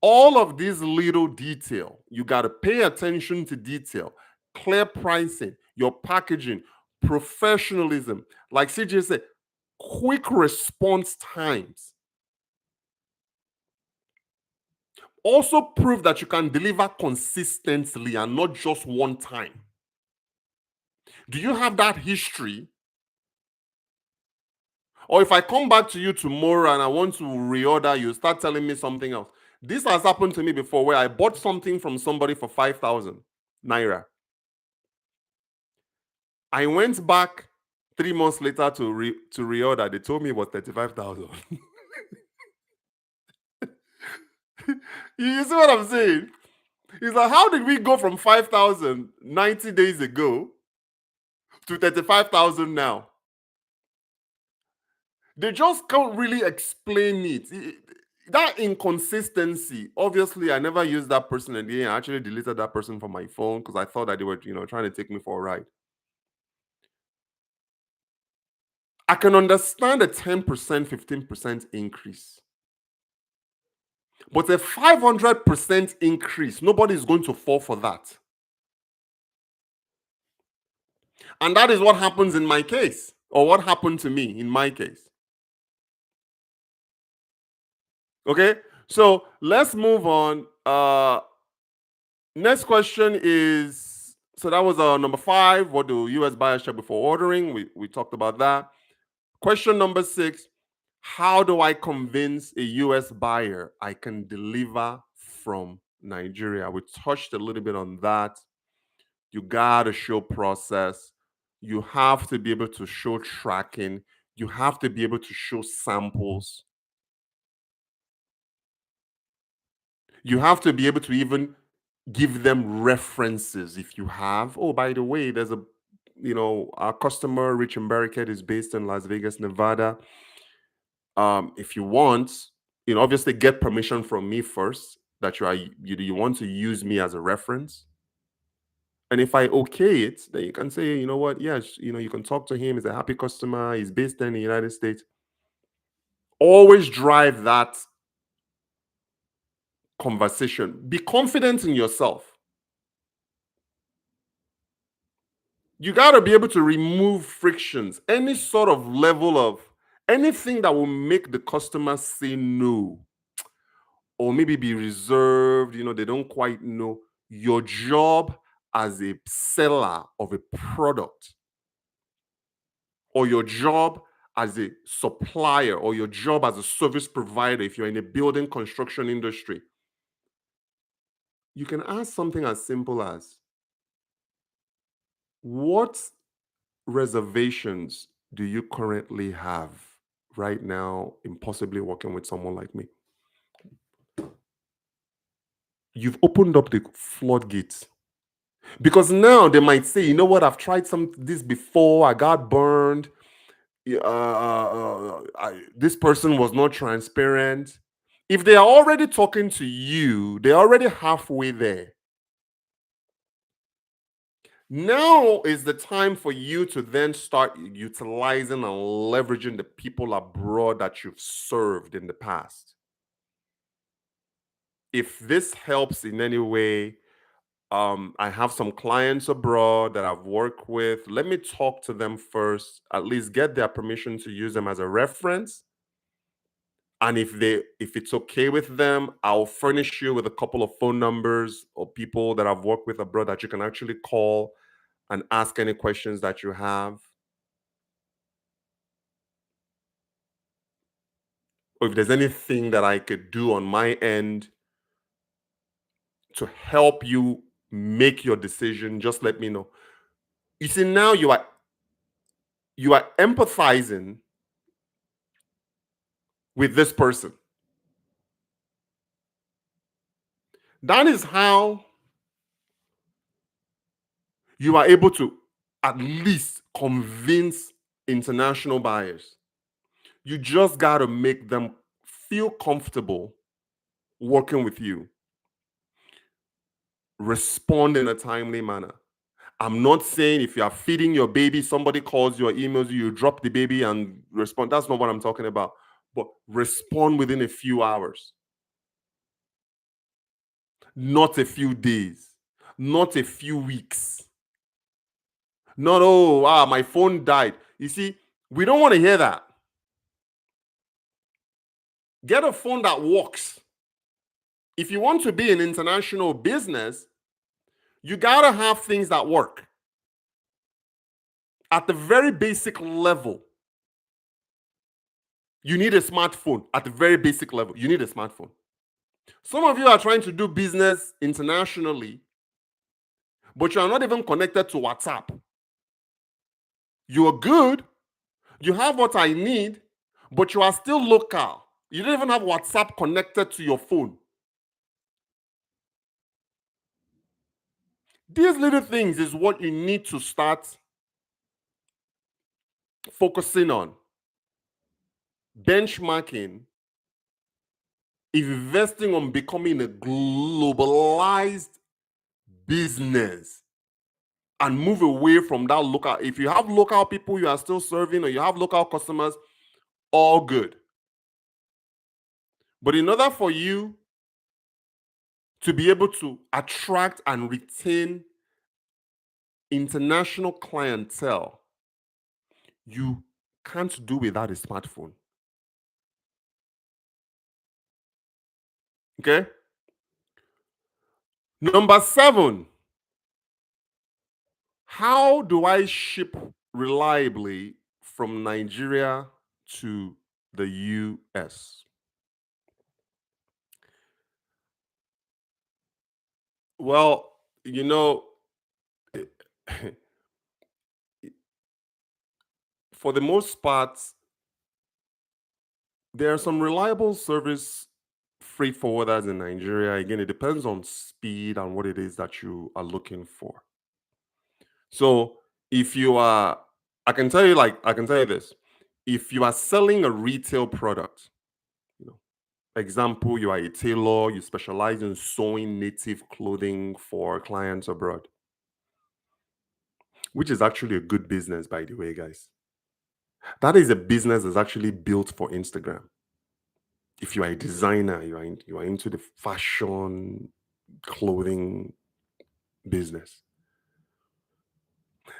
All of these little detail, you got to pay attention to detail, clear pricing, your packaging, professionalism. Like CJ said, quick response times. Also prove that you can deliver consistently and not just one time. Do you have that history? Or if I come back to you tomorrow and I want to reorder, you start telling me something else. This has happened to me before where I bought something from somebody for 5,000 naira. I went back 3 months later to reorder. They told me it was 35,000. You see what I'm saying? It's like, how did we go from 5,000 90 days ago to 35,000 now? They just can't really explain it. that inconsistency, obviously, I never used that person again. I actually deleted that person from my phone because I thought that they were, trying to take me for a ride. I can understand a 10%, 15% increase, but a 500% increase, nobody is going to fall for that. And that is what happens in my case, or what happened to me in my case. Okay, so let's move on. Next question is, so that was number 5. What do US buyers check before ordering? We talked about that. Question number 6: how do I convince a US buyer I can deliver from Nigeria? We touched a little bit on that. You gotta show process. You have to be able to show tracking. You have to be able to show samples. You have to be able to even give them references if you have. Oh, by the way, there's our customer, Rich and Barricade, is based in Las Vegas, Nevada. If you want, obviously get permission from me first that you want to use me as a reference. And if I okay it, then you can say, you know what, yes, you can talk to him. He's a happy customer. He's based in the United States. Always drive that conversation. Be confident in yourself. You got to be able to remove frictions, any sort of level of anything that will make the customer say no, or maybe be reserved, they don't quite know. Your job as a seller of a product, or your job as a supplier, or your job as a service provider, if you're in a building construction industry, you can ask something as simple as, what reservations do you currently have right now in possibly working with someone like me? You've opened up the floodgates. Because now they might say, you know what, I've tried this before, I got burned. This person was not transparent. If they are already talking to you, they're already halfway there. Now is the time for you to then start utilizing and leveraging the people abroad that you've served in the past. If this helps in any way, I have some clients abroad that I've worked with. Let me talk to them first, at least get their permission to use them as a reference. And if it's okay with them, I'll furnish you with a couple of phone numbers of people that I've worked with abroad that you can actually call and ask any questions that you have. Or if there's anything that I could do on my end to help you make your decision, just let me know. You see, now you are empathizing with this person. That is how you are able to at least convince international buyers. You just got to make them feel comfortable working with you. Respond in a timely manner. I'm not saying if you are feeding your baby, somebody calls you or emails you, you drop the baby and respond. That's not what I'm talking about. But respond within a few hours, not a few days, not a few weeks. Not, oh, my phone died. You see, we don't want to hear that. Get a phone that works. If you want to be in international business, you got to have things that work. At the very basic level, you need a smartphone. At the very basic level, you need a smartphone. Some of you are trying to do business internationally, but you are not even connected to WhatsApp. You are good. You have what I need, but you are still local. You don't even have WhatsApp connected to your phone. These little things is what you need to start focusing on. Benchmarking investing on becoming a globalized business and move away from that local. If you have local people you are still serving or you have local customers, all good. But in order for you to be able to attract and retain international clientele, you can't do without a smartphone. Okay? Number 7, how do I ship reliably from Nigeria to the US? Well, you know, for the most part, there are some reliable service freight forwarders in Nigeria. Again, it depends on speed and what it is that you are looking for. So, if you are, I can tell you this. If you are selling a retail product, you know, example, you are a tailor, you specialize in sewing native clothing for clients abroad, which is actually a good business, by the way, guys. That is a business that's actually built for Instagram. If you are a designer, you are into the fashion clothing business.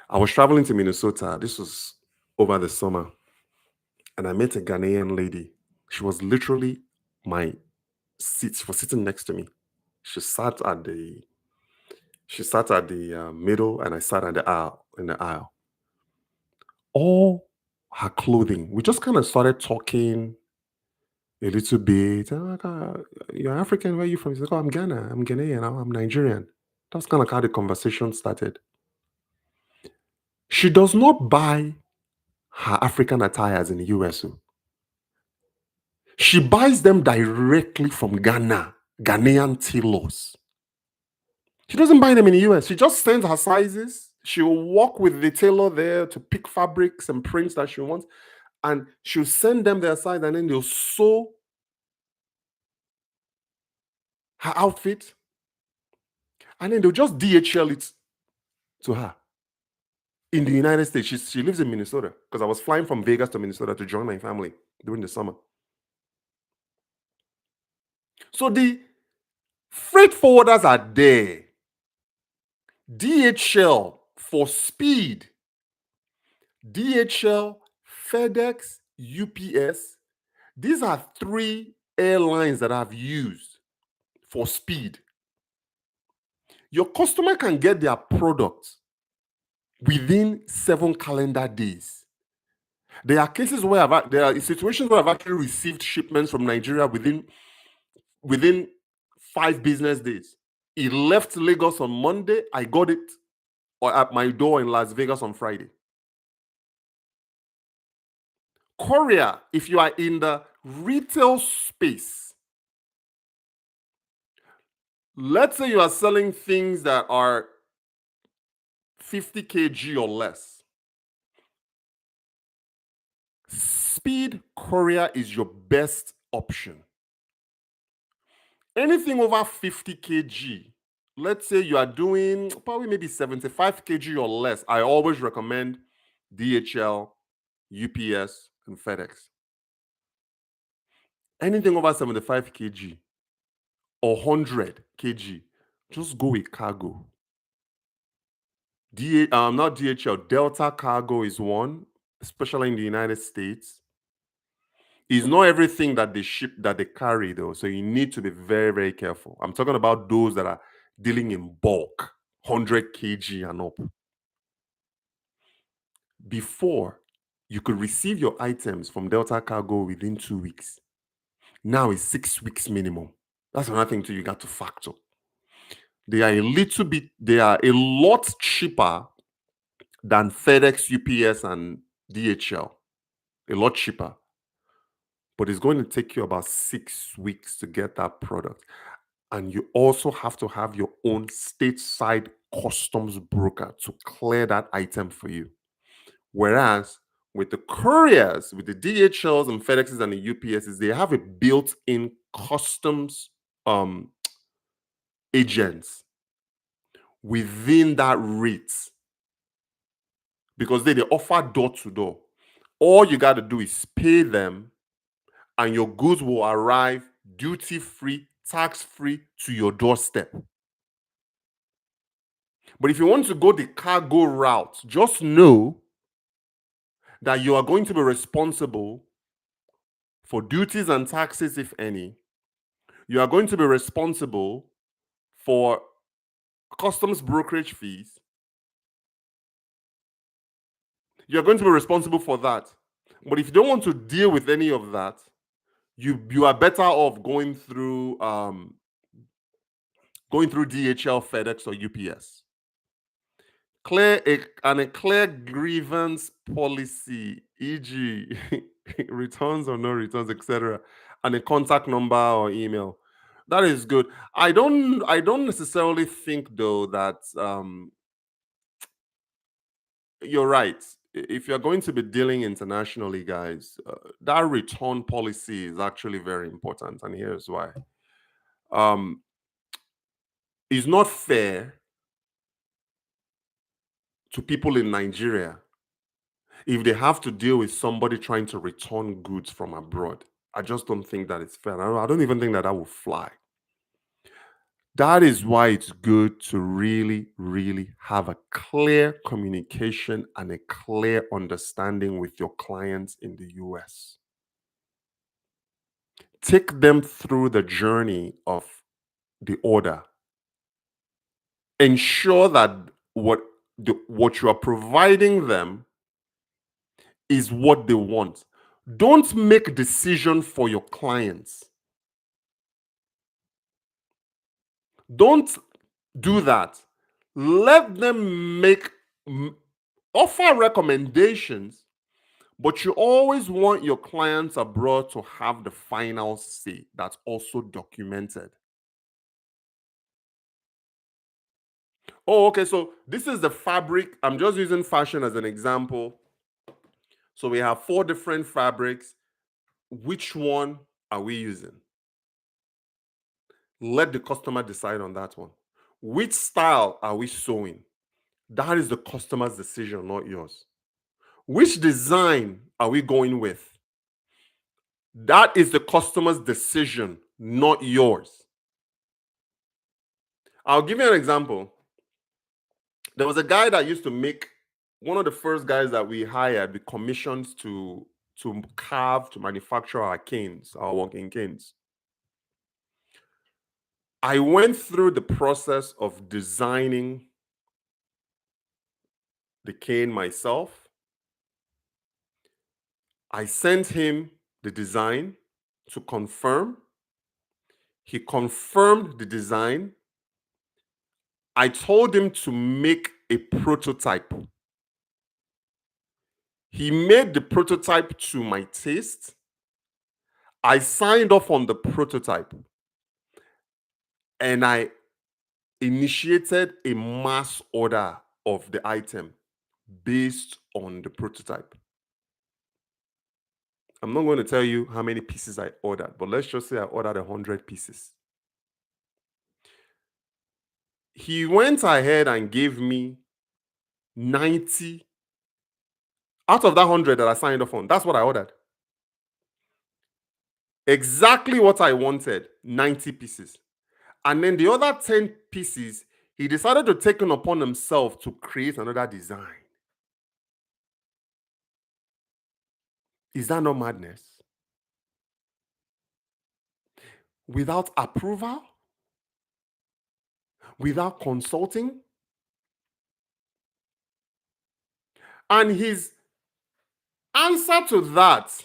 I was traveling to Minnesota. This was over the summer, and I met a Ghanaian lady. She was literally my seat. She was sitting next to me. She sat at the middle, and I sat at the aisle in the aisle. All her clothing. We just kind of started talking a little bit. I'm like, "You're African. Where are you from?" She's like, "Oh, I'm Ghana. I'm Ghanaian. I'm Nigerian." That's kind of how the conversation started. She does not buy her African attires in the US. Oh. She buys them directly from Ghana, Ghanaian tailors. She doesn't buy them in the US. She just sends her sizes. She'll work with the tailor there to pick fabrics and prints that she wants. And she'll send them their size and then they'll sew her outfit. And then they'll just DHL it to her in the United States. She lives in Minnesota because I was flying from Vegas to Minnesota to join my family during the summer. So the freight forwarders are there. DHL for speed. DHL, FedEx, UPS. These are 3 airlines that I've used for speed. Your customer can get their product within 7 calendar days. There are cases where there are situations where I've actually received shipments from Nigeria within 5 business days. It left Lagos on Monday. I got it at my door in Las Vegas on Friday. Korea, if you are in the retail space, let's say you are selling things that are 50 kg or less. Speed Korea is your best option. Anything over 50 kg, let's say you are doing probably maybe 75 kg or less, I always recommend DHL, UPS, and FedEx. Anything over 75 kg or 100 kg, just go with cargo. Not DHL, Delta Cargo is one, especially in the United States. It's not everything that they ship that they carry, though. So you need to be very, very careful. I'm talking about those that are dealing in bulk, 100 kg and up. Before, you could receive your items from Delta Cargo within 2 weeks. Now it's 6 weeks minimum. That's another thing too you got to factor. They are a lot cheaper than FedEx, UPS, and DHL. A lot cheaper. But it's going to take you about 6 weeks to get that product. And you also have to have your own stateside customs broker to clear that item for you. Whereas With the couriers, with the DHLs and FedExes and the UPSs, they have a built-in customs um, agents within that rate because they offer door to door. All you got to do is pay them, and your goods will arrive duty free, tax free to your doorstep. But if you want to go the cargo route, just know that you are going to be responsible for duties and taxes, if any. You are going to be responsible for customs brokerage fees. You're going to be responsible for that. But if you don't want to deal with any of that, you are better off going through DHL, FedEx, or UPS. A clear grievance policy, e.g., returns or no returns, etc., and a contact number or email. That is good. I don't necessarily think though that you're right. If you're going to be dealing internationally, guys, that return policy is actually very important, and here's why. Um, it's not fair to people in Nigeria if they have to deal with somebody trying to return goods from abroad. I just don't think that it's fair. I don't even think that will fly. That is why it's good to really, really have a clear communication and a clear understanding with your clients in the US. Take them through the journey of the order. Ensure that what you are providing them is what they want. Don't make a decision for your clients. Don't do that. Let them offer recommendations, but you always want your clients abroad to have the final say. That's also documented. Oh, okay. So this is the fabric. I'm just using fashion as an example. So we have 4 different fabrics. Which one are we using? Let the customer decide on that one. Which style are we sewing? That is the customer's decision, not yours. Which design are we going with? That is the customer's decision, not yours. I'll give you an example. There was a guy that used to make, one of the first guys that we hired with commissions to manufacture our canes, our walking canes. I went through the process of designing the cane myself. I sent him the design to confirm. He confirmed the design. I told him to make a prototype. He made the prototype to my taste. I signed off on the prototype and I initiated a mass order of the item based on the prototype. I'm not going to tell you how many pieces I ordered, but let's just say I ordered 100 pieces. He went ahead and gave me 90 out of that 100 that I signed off on. That's what I ordered. Exactly what I wanted, 90 pieces. And then the other 10 pieces, he decided to take it upon himself to create another design. Is that not madness? Without approval? Without consulting? And his answer to that,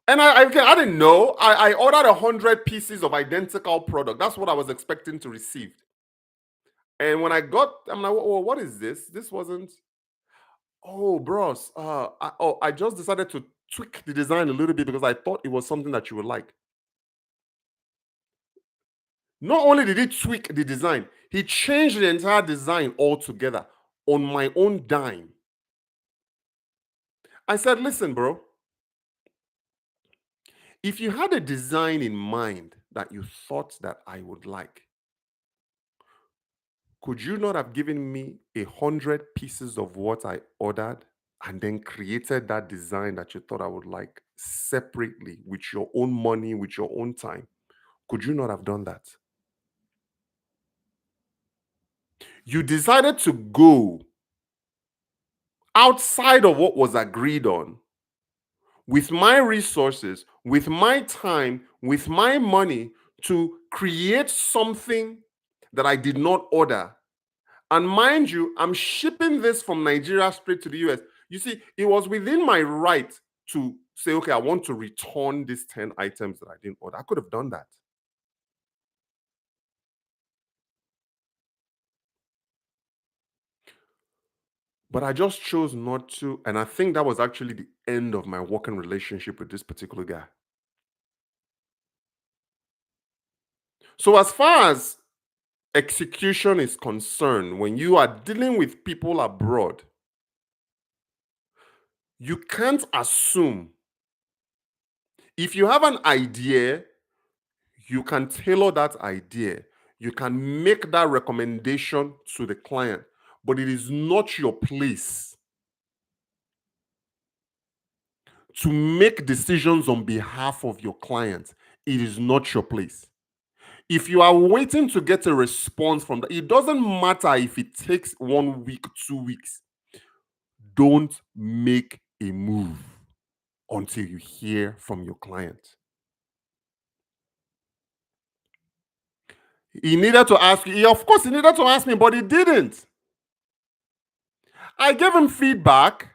and I didn't know. I ordered 100 pieces of identical product. That's what I was expecting to receive. And when I'm like, well, what is this? This wasn't. Oh, bros. I just decided to tweak the design a little bit because I thought it was something that you would like. Not only did he tweak the design, he changed the entire design altogether on my own dime. I said, listen, bro, if you had a design in mind that you thought that I would like, could you not have given me 100 pieces of what I ordered and then created that design that you thought I would like separately with your own money, with your own time? Could you not have done that? You decided to go outside of what was agreed on with my resources, with my time, with my money to create something that I did not order. And mind you, I'm shipping this from Nigeria straight to the US. You see, it was within my right to say, okay, I want to return these 10 items that I didn't order. I could have done that. But I just chose not to. And I think that was actually the end of my working relationship with this particular guy. So, as far as execution is concerned, when you are dealing with people abroad, you can't assume. If you have an idea, you can tailor that idea. You can make that recommendation to the client, but it is not your place to make decisions on behalf of your client. It is not your place. If you are waiting to get a response from that, it doesn't matter if it takes 1 week, 2 weeks. Don't make a move until you hear from your client. He needed to ask you. Of course, he needed to ask me, but he didn't. I gave him feedback,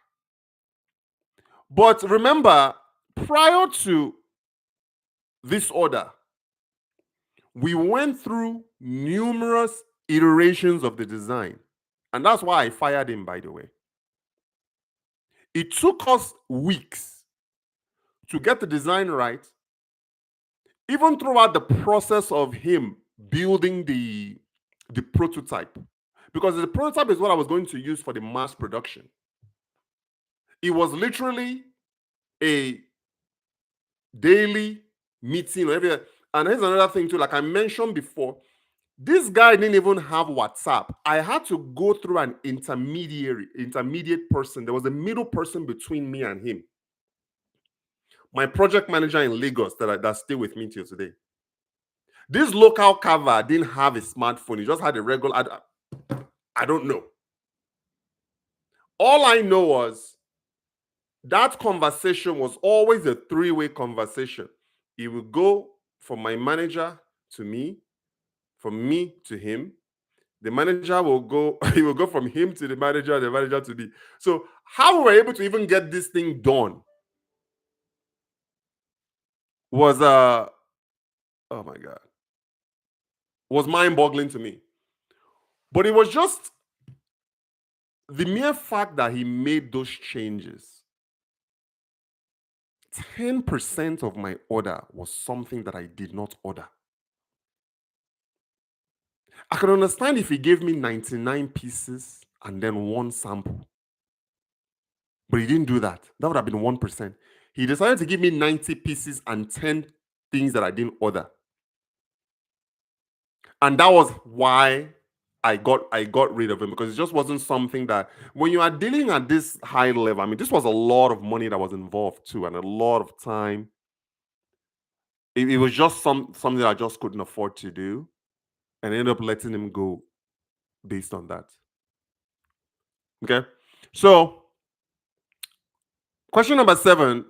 but remember, prior to this order, we went through numerous iterations of the design. And that's why I fired him, by the way. It took us weeks to get the design right, even throughout the process of him building the prototype. Because the prototype is what I was going to use for the mass production. It was literally a daily meeting or every. And here's another thing too, like I mentioned before, this guy didn't even have WhatsApp. I had to go through an intermediate person. There was a middle person between me and him. My project manager in Lagos that's still with me till today. This local cover didn't have a smartphone. He just had a regular. I don't know. All I know was that conversation was always a three-way conversation. He would go from my manager to me, from me to him. The manager will go, he will go from him to the manager to me. So how we were able to even get this thing done was oh my God, was mind-boggling to me. But it was just the mere fact that he made those changes. 10% of my order was something that I did not order. I could understand if he gave me 99 pieces and then one sample. But he didn't do that. That would have been 1%. He decided to give me 90 pieces and 10 things that I didn't order. And that was why I got rid of him, because it just wasn't something that when you are dealing at this high level, I mean, this was a lot of money that was involved too, and a lot of time. It was just something that I just couldn't afford to do, and I ended up letting him go based on that. Okay. So question number 7.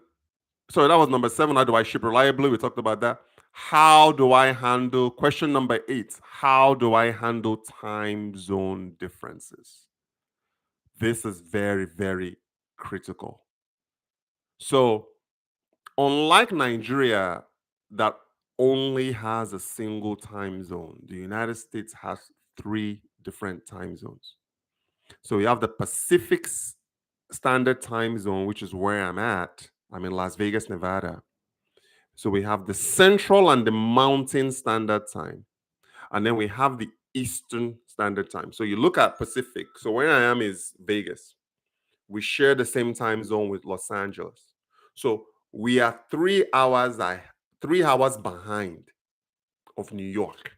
Sorry, that was number 7. How do I ship reliably? We talked about that. How do I handle question number 8? How do I handle time zone differences? This is very, very critical. So, unlike Nigeria, that only has a single time zone, the United States has 3 different time zones. So, you have the Pacific Standard Time Zone, which is where I'm at. I'm in Las Vegas, Nevada. So, we have the Central and the Mountain Standard Time. And then we have the Eastern Standard Time. So, you look at Pacific. So, where I am is Vegas. We share the same time zone with Los Angeles. So we are 3 hours behind of New York.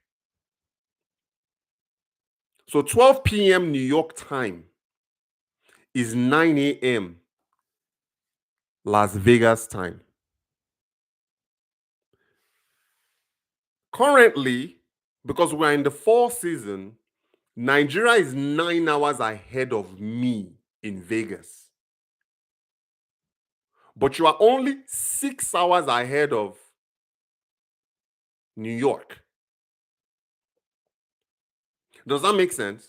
So 12 p.m. New York time is 9 a.m. Las Vegas time. Currently, because we're in the fall season, Nigeria is 9 hours ahead of me in Vegas. But you are only 6 hours ahead of New York. Does that make sense?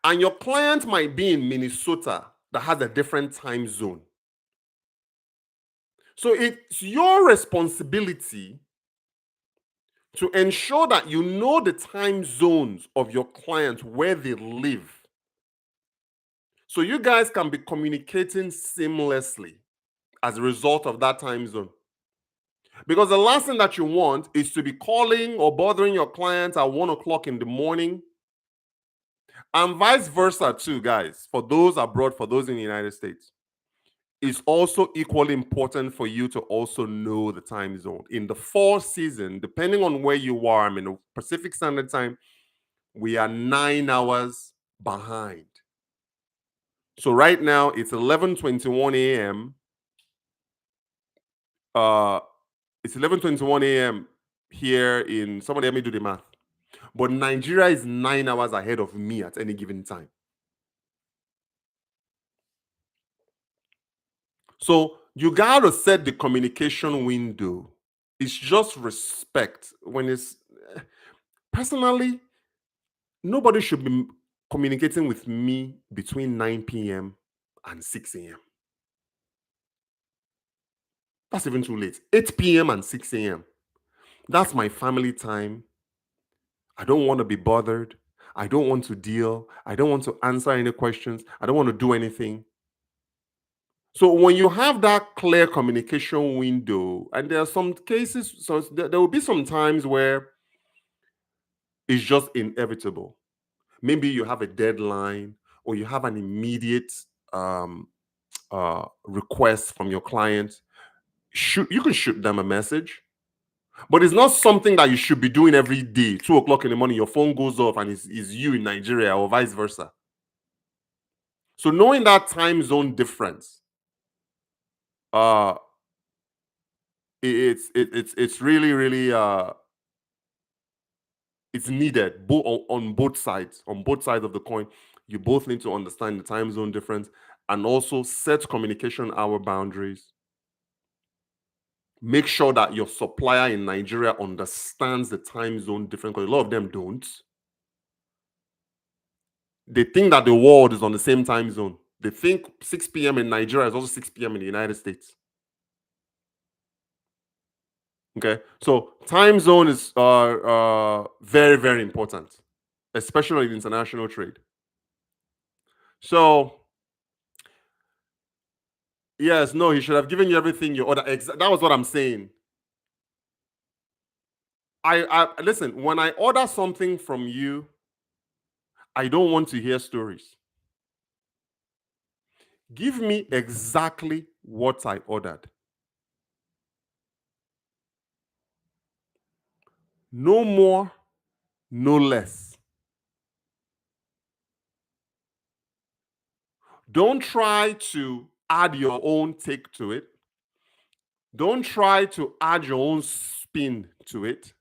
And your client might be in Minnesota that has a different time zone. So it's your responsibility to ensure that you know the time zones of your clients where they live. So you guys can be communicating seamlessly as a result of that time zone. Because the last thing that you want is to be calling or bothering your clients at 1 o'clock in the morning. And vice versa, too, guys. For those abroad, for those in the United States, it's also equally important for you to also know the time zone. In the fall season, depending on where you are, I'm in the Pacific Standard Time, we are 9 hours behind. So right now it's 11:21 a.m. It's 11:21 a.m. here in, somebody help me do the math. But Nigeria is 9 hours ahead of me at any given time. So you gotta set the communication window. It's just respect. When it's personally, nobody should be communicating with me between 9 p.m. and 6 a.m. That's even too late. 8 p.m. and 6 a.m. That's my family time. I don't want to be bothered. I don't want to deal. I don't want to answer any questions. I don't want to do anything. So when you have that clear communication window, and there are some cases, so there will be some times where it's just inevitable. Maybe you have a deadline or you have an immediate um, request from your client. You can shoot them a message, but it's not something that you should be doing every day. 2 o'clock in the morning, your phone goes off and it's you in Nigeria or vice versa. So knowing that time zone difference, uh, it's really really it's needed on both sides of the coin. You both need to understand the time zone difference and also set communication hour boundaries. Make sure that your supplier in Nigeria understands the time zone difference, because a lot of them don't. They think that the world is on the same time zone. They think 6 p.m. in Nigeria is also 6 p.m. in the United States. Okay, so time zone is very, very important, especially in international trade. So, yes, no, he should have given you everything you order. That was what I'm saying. I listen, when I order something from you, I don't want to hear stories. Give me exactly what I ordered. No more, no less. Don't try to add your own take to it. Don't try to add your own spin to it.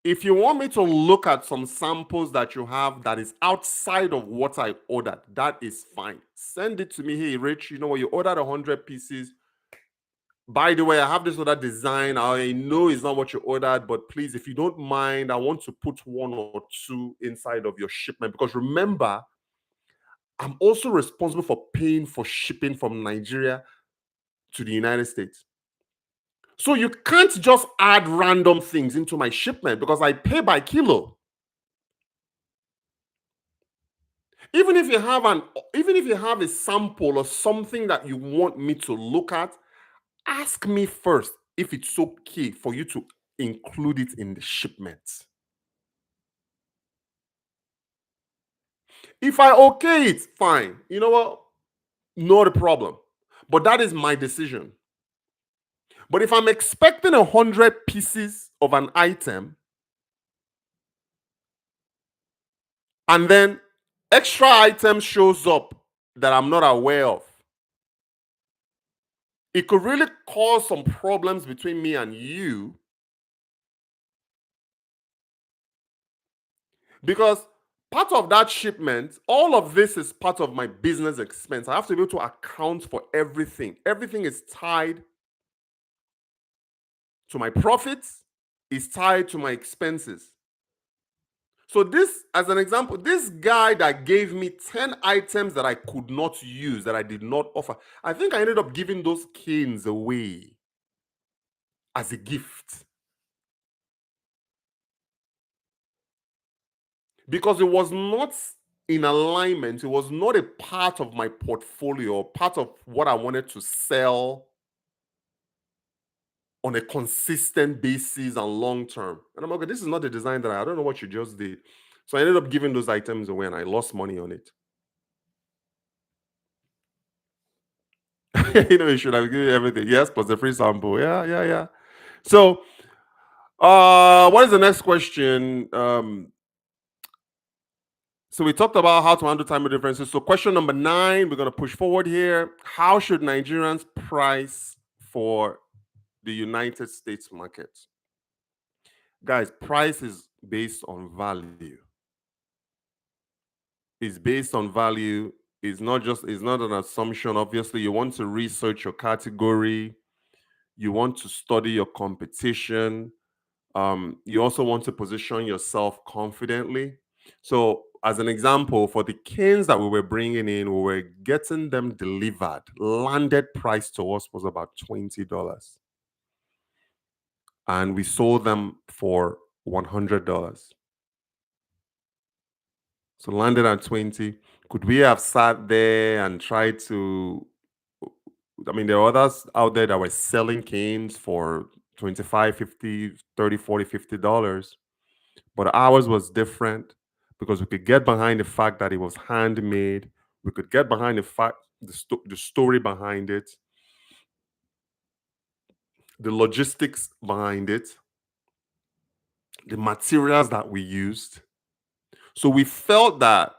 If you want me to look at some samples that you have that is outside of what I ordered, that is fine. Send it to me. Hey, Rich, you know what? You ordered 100 pieces. By the way, I have this other design. I know it's not what you ordered, but please, if you don't mind, I want to put one or two inside of your shipment. Because remember, I'm also responsible for paying for shipping from Nigeria to the United States. So you can't just add random things into my shipment because I pay by kilo. Even if you have a sample or something that you want me to look at, ask me first if it's okay for you to include it in the shipment. If I okay it, fine. You know what? Not a problem. But that is my decision. But if I'm expecting 100 pieces of an item and then extra item shows up that I'm not aware of, it could really cause some problems between me and you, because part of that shipment, all of this is part of my business expense. I have to be able to account for everything. Everything is tied to my profits, is tied to my expenses. So this, as an example, this guy that gave me 10 items that I could not use, that I did not offer, I think I ended up giving those canes away as a gift because it was not in alignment. It was not a part of my portfolio or part of what I wanted to sell on a consistent basis and long term. And I'm like, okay, this is not the design that I don't know what you just did. So I ended up giving those items away and I lost money on it. You should have given everything. Yes, plus the free sample. Yeah, yeah, yeah. So, what is the next question? So we talked about how to handle time differences. So question number 9, we're going to push forward here. How should Nigerians price for the United States market? Guys, price is based on value. It's based on value. It's not an assumption. Obviously, you want to research your category. You want to study your competition. You also want to position yourself confidently. So, as an example, for the canes that we were bringing in, we were getting them delivered. Landed price to us was about $20, and we sold them for $100. So landed at 20. Could we have sat there and tried to? I mean, there are others out there that were selling canes for 25, 50, 30, 40, $50. But ours was different because we could get behind the fact that it was handmade. We could get behind the fact, the story behind it, the logistics behind it, the materials that we used. So we felt that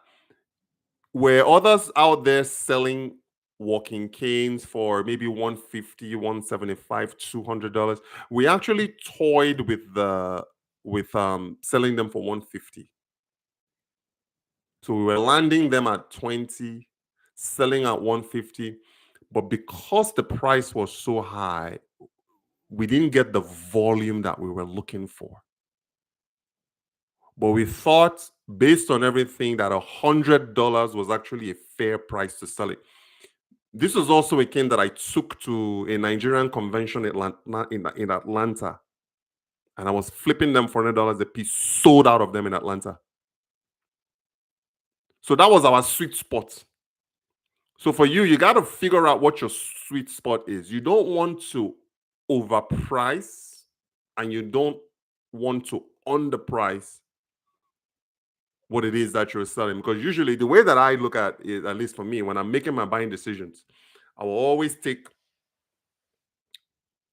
where others out there selling walking canes for maybe 150, 175, $200, we actually toyed with selling them for 150. So we were landing them at 20, selling at 150. But because the price was so high, we didn't get the volume that we were looking for. But we thought, based on everything, that $100 was actually a fair price to sell it. This was also a cane that I took to a Nigerian convention in Atlanta. And I was flipping them for $100 a piece, sold out of them in Atlanta. So that was our sweet spot. So for you, you got to figure out what your sweet spot is. You don't want to overprice and you don't want to underprice what it is that you're selling. Because usually the way that I look at it, at least for me, when I'm making my buying decisions, I will always take,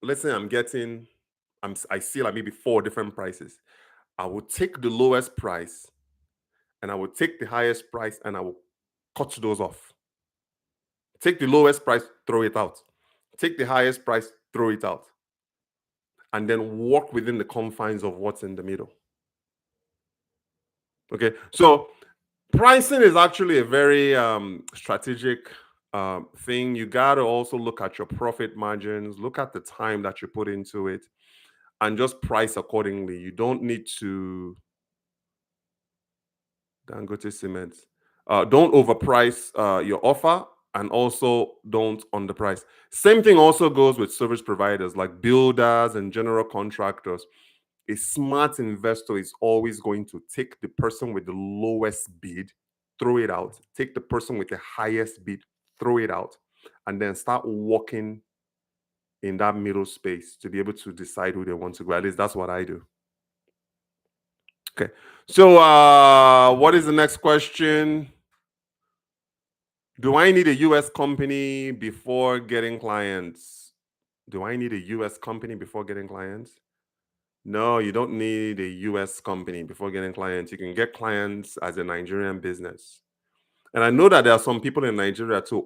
let's say I see like maybe 4 different prices. I will take the lowest price and I will take the highest price and I will cut those off. Take the lowest price, throw it out. Take the highest price, throw it out. And then work within the confines of what's in the middle. Okay. So pricing is actually a very strategic thing. You got to also look at your profit margins, look at the time that you put into it, and just price accordingly. You don't need to Dangote Cement. Don't overprice your offer and also don't underprice. Same thing also goes with service providers like builders and general contractors. A smart investor is always going to take the person with the lowest bid, throw it out, take the person with the highest bid, throw it out, and then start walking in that middle space to be able to decide who they want to go. At least that's what I do. Okay. So what is the next question? Do I need a US company before getting clients? Do I need a US company before getting clients? No, you don't need a US company before getting clients. You can get clients as a Nigerian business. And I know that there are some people in Nigeria too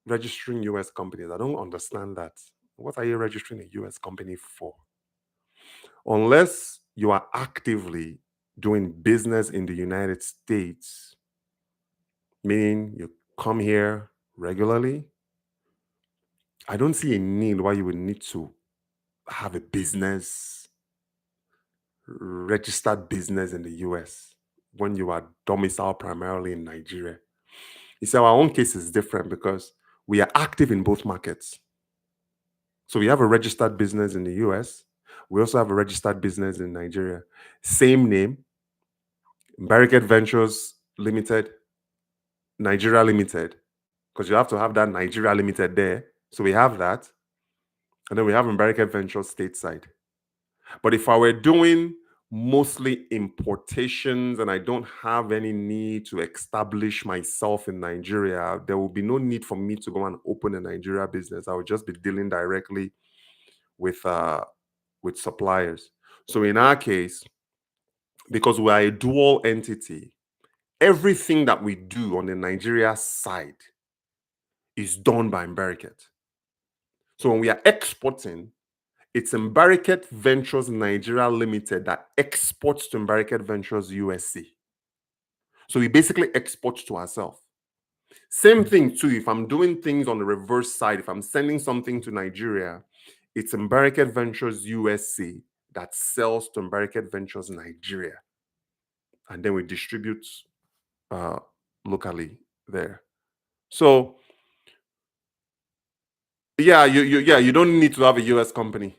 registering US companies. I don't understand that. What are you registering a US company for? Unless you are actively doing business in the United States, meaning you come here regularly, I don't see a need why you would need to have a registered business in the US when you are domiciled primarily in Nigeria. You see, our own case is different because we are active in both markets. So we have a registered business in the US. We also have a registered business in Nigeria. Same name, Barricade Ventures Limited, Nigeria Limited, because you have to have that Nigeria Limited there. So we have that. And then we have Barricade Ventures stateside. But if I were doing mostly importations and I don't have any need to establish myself in Nigeria, there will be no need for me to go and open a Nigeria business. I would just be dealing directly with suppliers. So in our case, because we are a dual entity, everything that we do on the Nigeria side is done by Barricade. So when we are exporting, it's Barricade Ventures Nigeria Limited that exports to Barricade Ventures USA. So we basically export to ourselves. Same thing too, if I'm doing things on the reverse side, if I'm sending something to Nigeria, it's Barricade Ventures USA that sells to Barricade Ventures Nigeria. And then we distribute locally there. So you don't need to have a US company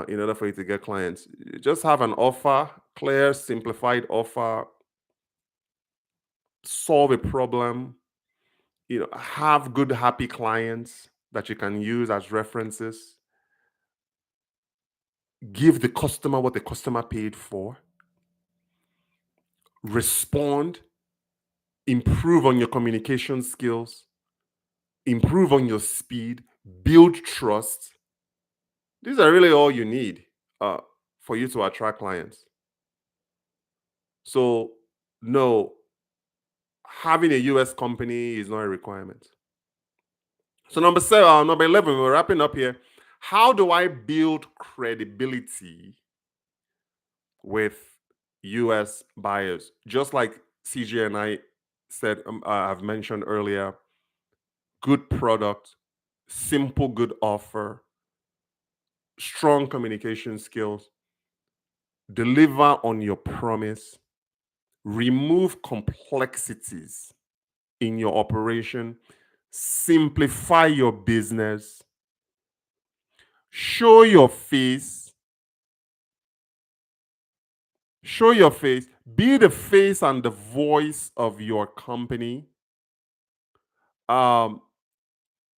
in order for you to get clients. You just have an offer, clear, simplified offer, solve a problem, have good, happy clients that you can use as references, give the customer what the customer paid for, respond, improve on your communication skills, improve on your speed, build trust. These are really all you need for you to attract clients. So, no, having a US company is not a requirement. So, number 11, we're wrapping up here. How do I build credibility with US buyers? Just like CJ and I said, I've mentioned earlier, good product, simple, good offer, strong communication skills, deliver on your promise, remove complexities in your operation, simplify your business, show your face, be the face and the voice of your company.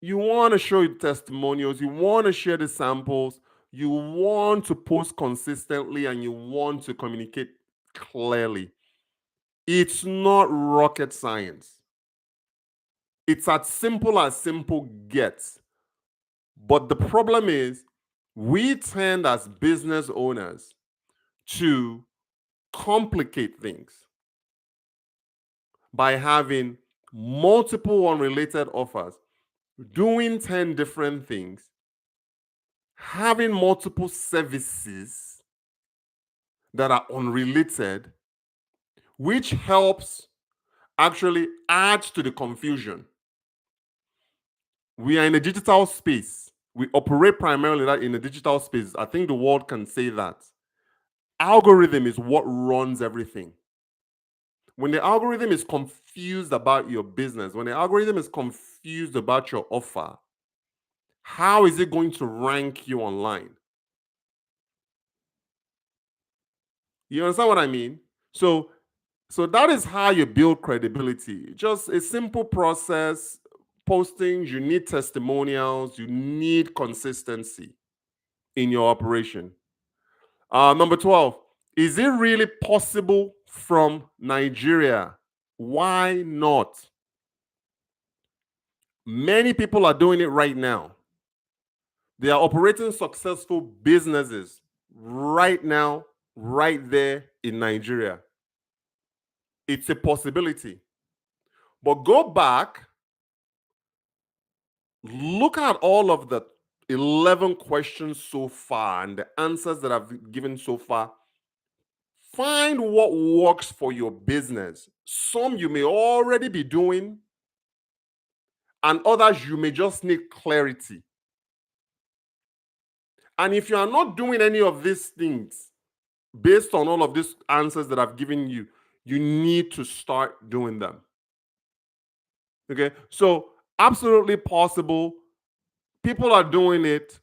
You want to show your testimonials, you want to share the samples, you want to post consistently, and you want to communicate clearly. It's not rocket science. It's as simple gets. But the problem is, we tend as business owners to complicate things by having multiple unrelated offers, doing 10 different things, having multiple services that are unrelated, which helps actually add to the confusion. We are in a digital space. We operate primarily in a digital space. I think the world can say that. Algorithm is what runs everything. When the algorithm is confused about your business, when the algorithm is confused about your offer, how is it going to rank you online? You understand what I mean? So that is how you build credibility. Just a simple process, postings, you need testimonials, you need consistency in your operation. Number 12, is it really possible from Nigeria? Why not? Many people are doing it right now. They are operating successful businesses right now, right there in Nigeria. It's a possibility. But go back, look at all of the 11 questions so far and the answers that I've given so far. Find what works for your business. Some you may already be doing, and others you may just need clarity. And if you are not doing any of these things, based on all of these answers that I've given you, you need to start doing them. Okay, so absolutely possible. People are doing it.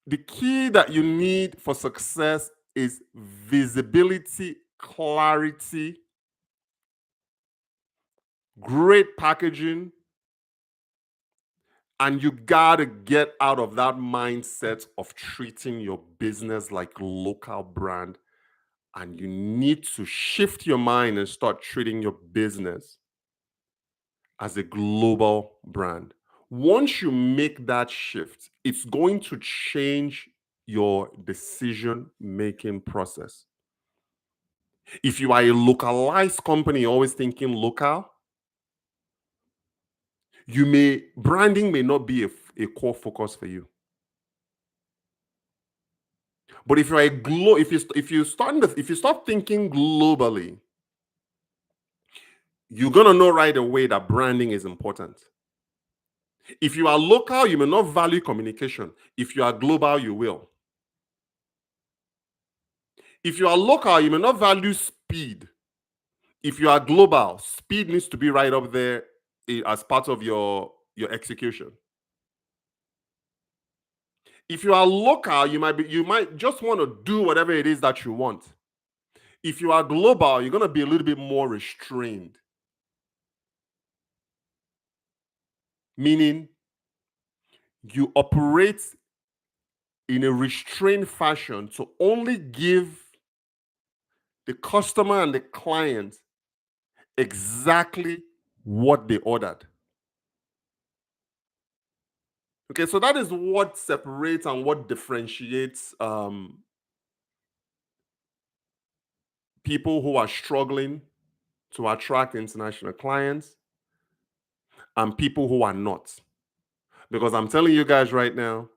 The key that you need for success is visibility, clarity, great packaging, and you gotta get out of that mindset of treating your business like local brand. And you need to shift your mind and start treating your business as a global brand. Once you make that shift, it's going to change your decision making process. If you are a localized company, always thinking local, branding may not be a core focus for you. But if you're if you start thinking globally, you're gonna know right away that branding is important. If you are local, you may not value communication. If you are global, you will. If you are local, you may not value speed. If you are global, speed needs to be right up there as part of your execution. If you are local, you might just want to do whatever it is that you want. If you are global, you're going to be a little bit more restrained. Meaning you operate in a restrained fashion to only give the customer and the client exactly what they ordered. Okay, so that is what separates and what differentiates people who are struggling to attract international clients and people who are not. Because I'm telling you guys right now,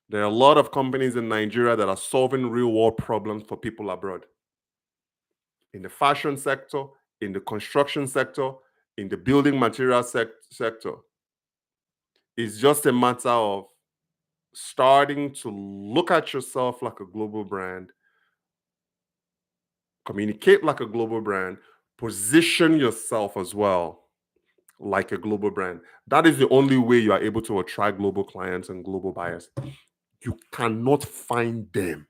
there are a lot of companies in Nigeria that are solving real world problems for people abroad. In the fashion sector, in the construction sector, in the building material sector. It's just a matter of starting to look at yourself like a global brand, communicate like a global brand, position yourself as well like a global brand. That is the only way you are able to attract global clients and global buyers. You cannot find them.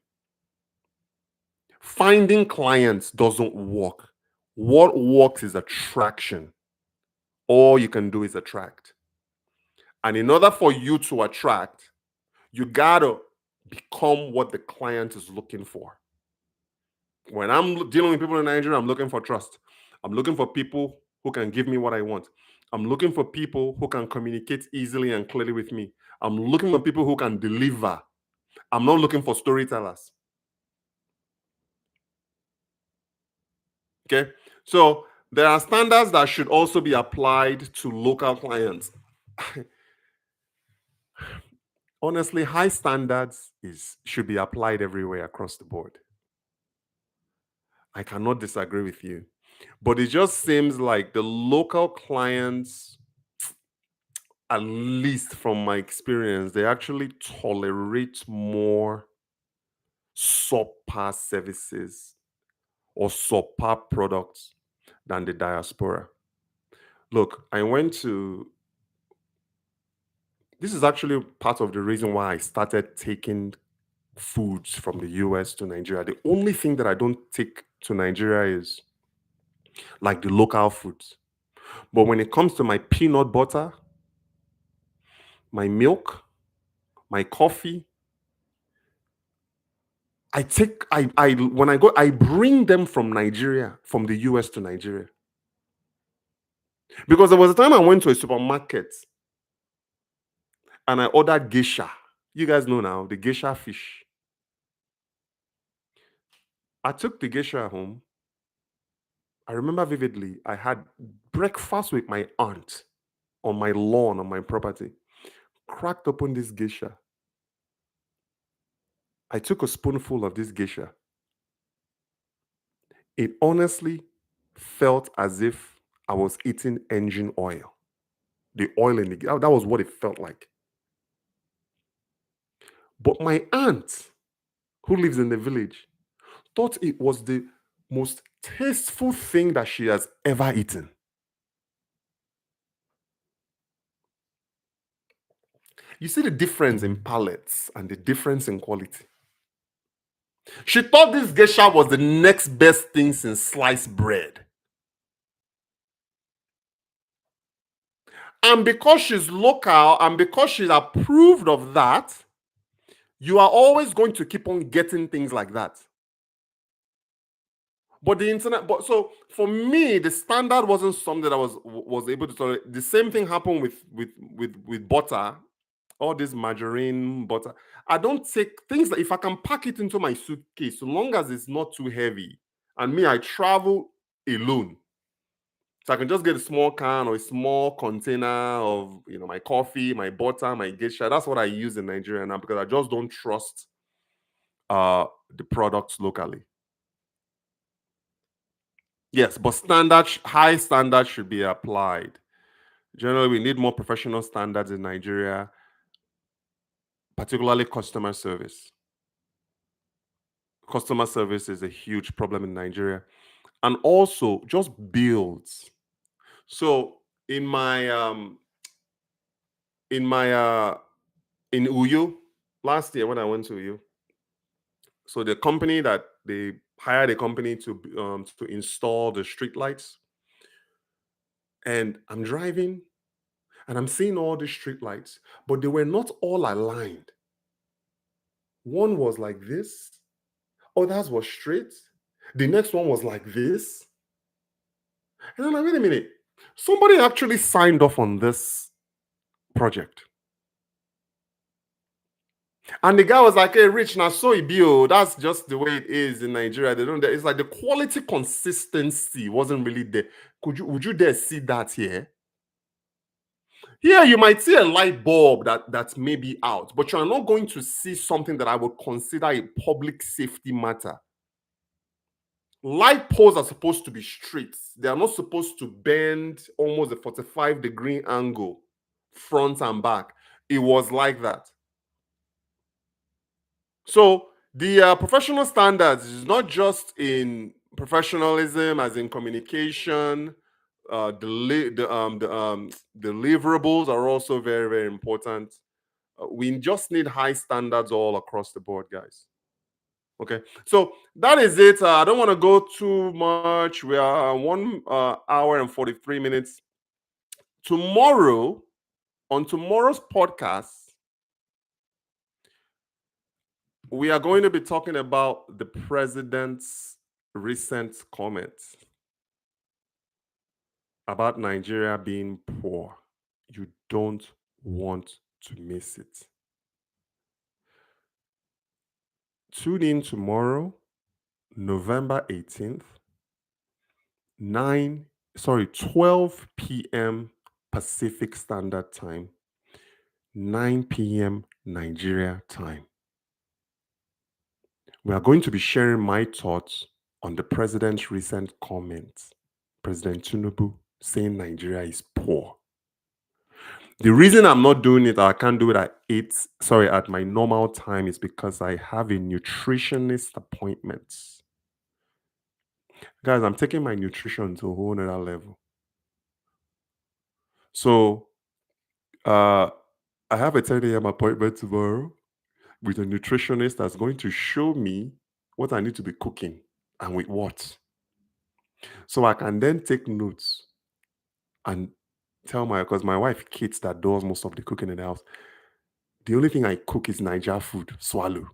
Finding clients doesn't work. What works is attraction. All you can do is attract. And in order for you to attract, you gotta become what the client is looking for. When I'm dealing with people in Nigeria, I'm looking for trust. I'm looking for people who can give me what I want. I'm looking for people who can communicate easily and clearly with me. I'm looking for people who can deliver. I'm not looking for storytellers. Okay. So there are standards that should also be applied to local clients. Honestly, high standards should be applied everywhere across the board. I cannot disagree with you. But it just seems like the local clients, at least from my experience, they actually tolerate more subpar services or subpar products than the diaspora. Look, this is actually part of the reason why I started taking foods from the US to Nigeria. The only thing that I don't take to Nigeria is like the local foods. But when it comes to my peanut butter, my milk, my coffee, when I go, I bring them from Nigeria, from the US to Nigeria. Because there was a time I went to a supermarket and I ordered geisha. You guys know now the geisha fish. I took the geisha home. I remember vividly, I had breakfast with my aunt on my lawn, on my property. Cracked open this geisha. I took a spoonful of this geisha. It honestly felt as if I was eating engine oil. The oil in the that was what it felt like. But my aunt, who lives in the village, thought it was the most tasteful thing that she has ever eaten. You see the difference in palates and the difference in quality. She thought this geisha was the next best thing since sliced bread. And because she's local and because she's approved of that, you are always going to keep on getting things like that. But the internet, but so for me, the standard wasn't something that I was able to tolerate. The same thing happened with butter, all this margarine butter. I don't take things that if I can pack it into my suitcase, so long as it's not too heavy. And me, I travel alone. So I can just get a small can or a small container of my coffee, my butter, my geisha. That's what I use in Nigeria now because I just don't trust the products locally. Yes, but high standards should be applied. Generally, we need more professional standards in Nigeria, particularly customer service. Customer service is a huge problem in Nigeria. And also just builds. So in my in my in Uyo last year when I went to Uyo, so the company that they hired a company to install the street lights, and I'm driving and I'm seeing all the street lights, but they were not all aligned. One was like this, others were straight. The next one was like this. And I'm like, wait a minute. Somebody actually signed off on this project. And the guy was like, hey, Rich, now so it be, oh, that's just the way it is in Nigeria. They don't, it's like the quality consistency wasn't really there. Would you dare see that here? Here, you might see a light bulb that may be out, but you're not going to see something that I would consider a public safety matter. Light poles are supposed to be straight. They are not supposed to bend almost a 45-degree angle, front and back. It was like that. So the professional standards is not just in professionalism, as in communication. Deliverables are also very, very important. We just need high standards all across the board, guys. Okay, so that is it. I don't want to go too much. We are 1 hour and 43 minutes. Tomorrow, on tomorrow's podcast, we are going to be talking about the president's recent comments about Nigeria being poor. You don't want to miss it. Tune in tomorrow, November 18th, 12 p.m. Pacific Standard Time, 9 p.m. Nigeria time. We are going to be sharing my thoughts on the president's recent comments. President Tinubu saying Nigeria is poor. The reason I'm not doing it, I can't do it at my normal time, is because I have a nutritionist appointment. Guys, I'm taking my nutrition to a whole nother level. So I have a 10 a.m. appointment tomorrow with a nutritionist that's going to show me what I need to be cooking and with what. So I can then take notes and tell because my wife, Kate, that does most of the cooking in the house, the only thing I cook is Niger food, swallow.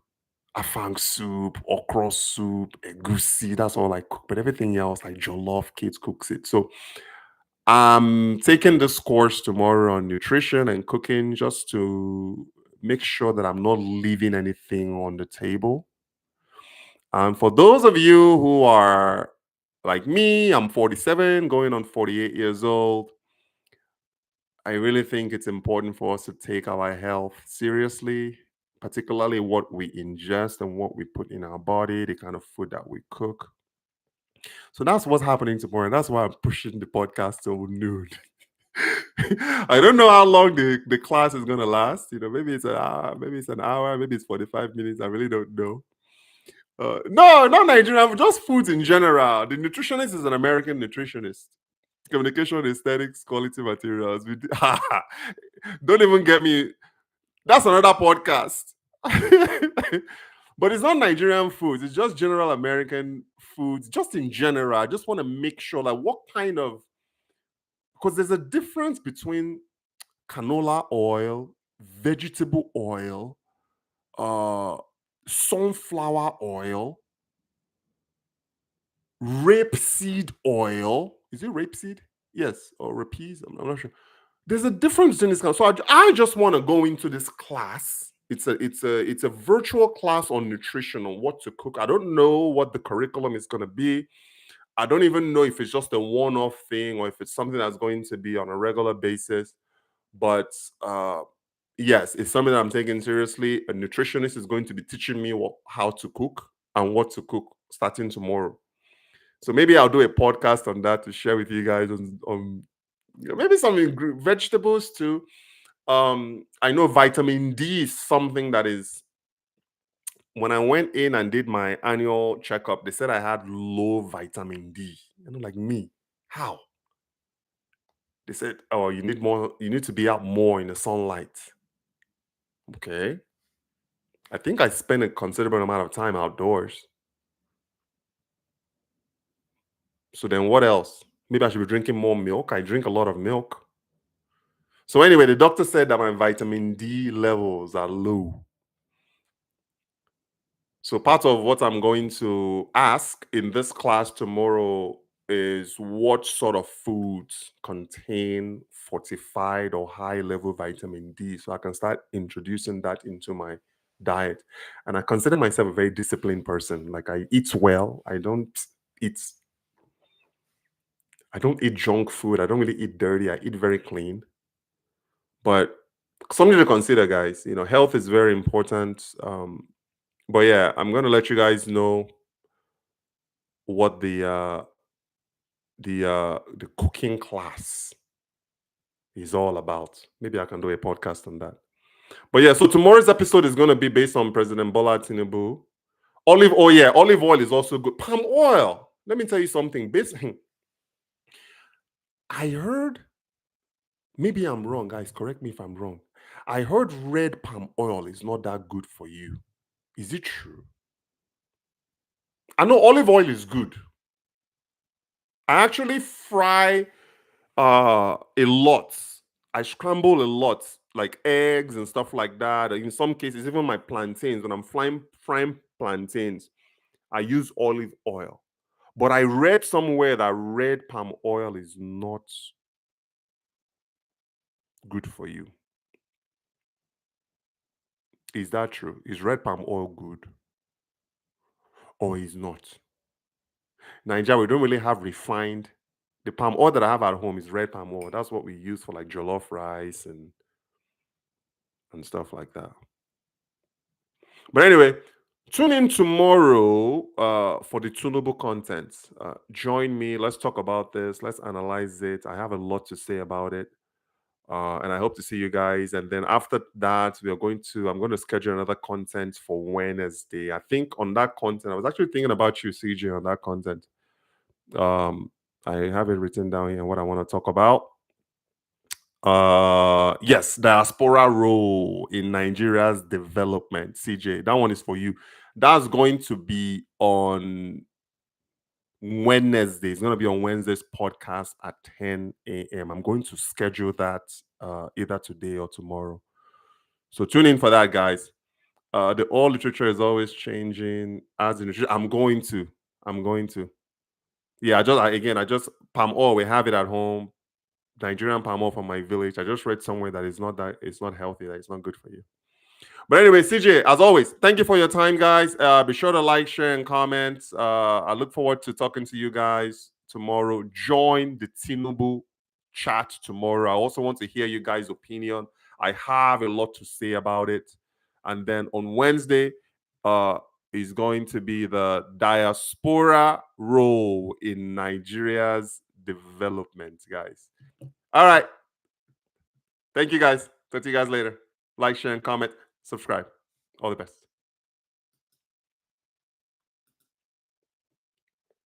Afang soup, okra soup, egusi, that's all I cook. But everything else, like jollof, Kate cooks it. So I'm taking this course tomorrow on nutrition and cooking just to make sure that I'm not leaving anything on the table. And for those of you who are like me, I'm 47, going on 48 years old. I really think it's important for us to take our health seriously, particularly what we ingest and what we put in our body, the kind of food that we cook. So that's what's happening tomorrow. And that's why I'm pushing the podcast till noon. I don't know how long the class is gonna last. Maybe it's an hour, maybe it's an hour, maybe it's 45 minutes. I really don't know. No, not Nigerian, just foods in general. The nutritionist is an American nutritionist. Communication, aesthetics, quality materials. Don't even get me. That's another podcast. But it's not Nigerian foods. It's just general American foods, just in general. I just want to make sure, like, what kind of, because there's a difference between canola oil, vegetable oil, uh, sunflower oil, rapeseed oil. Is it rapeseed? Yes, or rapeseed. I'm not sure. There's a difference in this class. So I just want to go into this class. It's a virtual class on nutrition, on what to cook. I don't know what the curriculum is going to be. I don't even know if it's just a one-off thing or if it's something that's going to be on a regular basis. But yes, it's something that I'm taking seriously. A nutritionist is going to be teaching me how to cook and what to cook starting tomorrow. So maybe I'll do a podcast on that to share with you guys on maybe some vegetables too. I know vitamin D is something that is, when I went in and did my annual checkup, they said I had low vitamin D. Like, me, how? They said, oh, you need to be out more in the sunlight. Okay. I think I spend a considerable amount of time outdoors. So then what else? Maybe I should be drinking more milk. I drink a lot of milk. So anyway, the doctor said that my vitamin D levels are low. So part of what I'm going to ask in this class tomorrow is what sort of foods contain fortified or high level vitamin D, so I can start introducing that into my diet. And I consider myself a very disciplined person. Like, I eat well. Eat I don't eat junk food. I don't really eat dirty. I eat very clean. But something to consider, guys. Health is very important. But yeah, I'm gonna let you guys know what the cooking class is all about. Maybe I can do a podcast on that. But yeah, so tomorrow's episode is gonna be based on President Bola Tinubu. Olive oil, yeah, olive oil is also good. Palm oil. Let me tell you something. I heard, maybe I'm wrong, guys. Correct me if I'm wrong. I heard red palm oil is not that good for you. Is it true? I know olive oil is good. I actually fry a lot. I scramble a lot, like eggs and stuff like that. In some cases, even my plantains, when I'm frying plantains, I use olive oil. But I read somewhere that red palm oil is not good for you. Is that true? Is red palm oil good or is not? Nigeria, we don't really have refined. The palm oil that I have at home is red palm oil. That's what we use for like jollof rice and stuff like that. But anyway, tune in tomorrow for the tunable content. Join me. Let's talk about this. Let's analyze it. I have a lot to say about it. And I hope to see you guys. And then after that, I'm going to schedule another content for Wednesday. I think on that content, I was actually thinking about you, CJ, on that content. I have it written down here what I want to talk about. Yes, diaspora role in Nigeria's development. CJ, that one is for you. That's going to be on Wednesday. It's going to be on Wednesday's podcast at 10 a.m. I'm going to schedule that either today or tomorrow. So tune in for that, guys. The oil literature is always changing. As in, I'm going to. Yeah, I just palm oil. We have it at home. Nigerian palm oil from my village. I just read somewhere that it's not healthy, that it's not good for you. But anyway, CJ, as always, thank you for your time, guys. Be sure to like, share, and comment. I look forward to talking to you guys tomorrow. Join the Tinubu chat tomorrow. I also want to hear you guys' opinion. I have a lot to say about it. And then on Wednesday, uh, is going to be the diaspora role in Nigeria's development, guys. All right. Thank you, guys. Talk to you guys later. Like, share, and comment. Subscribe. All the best.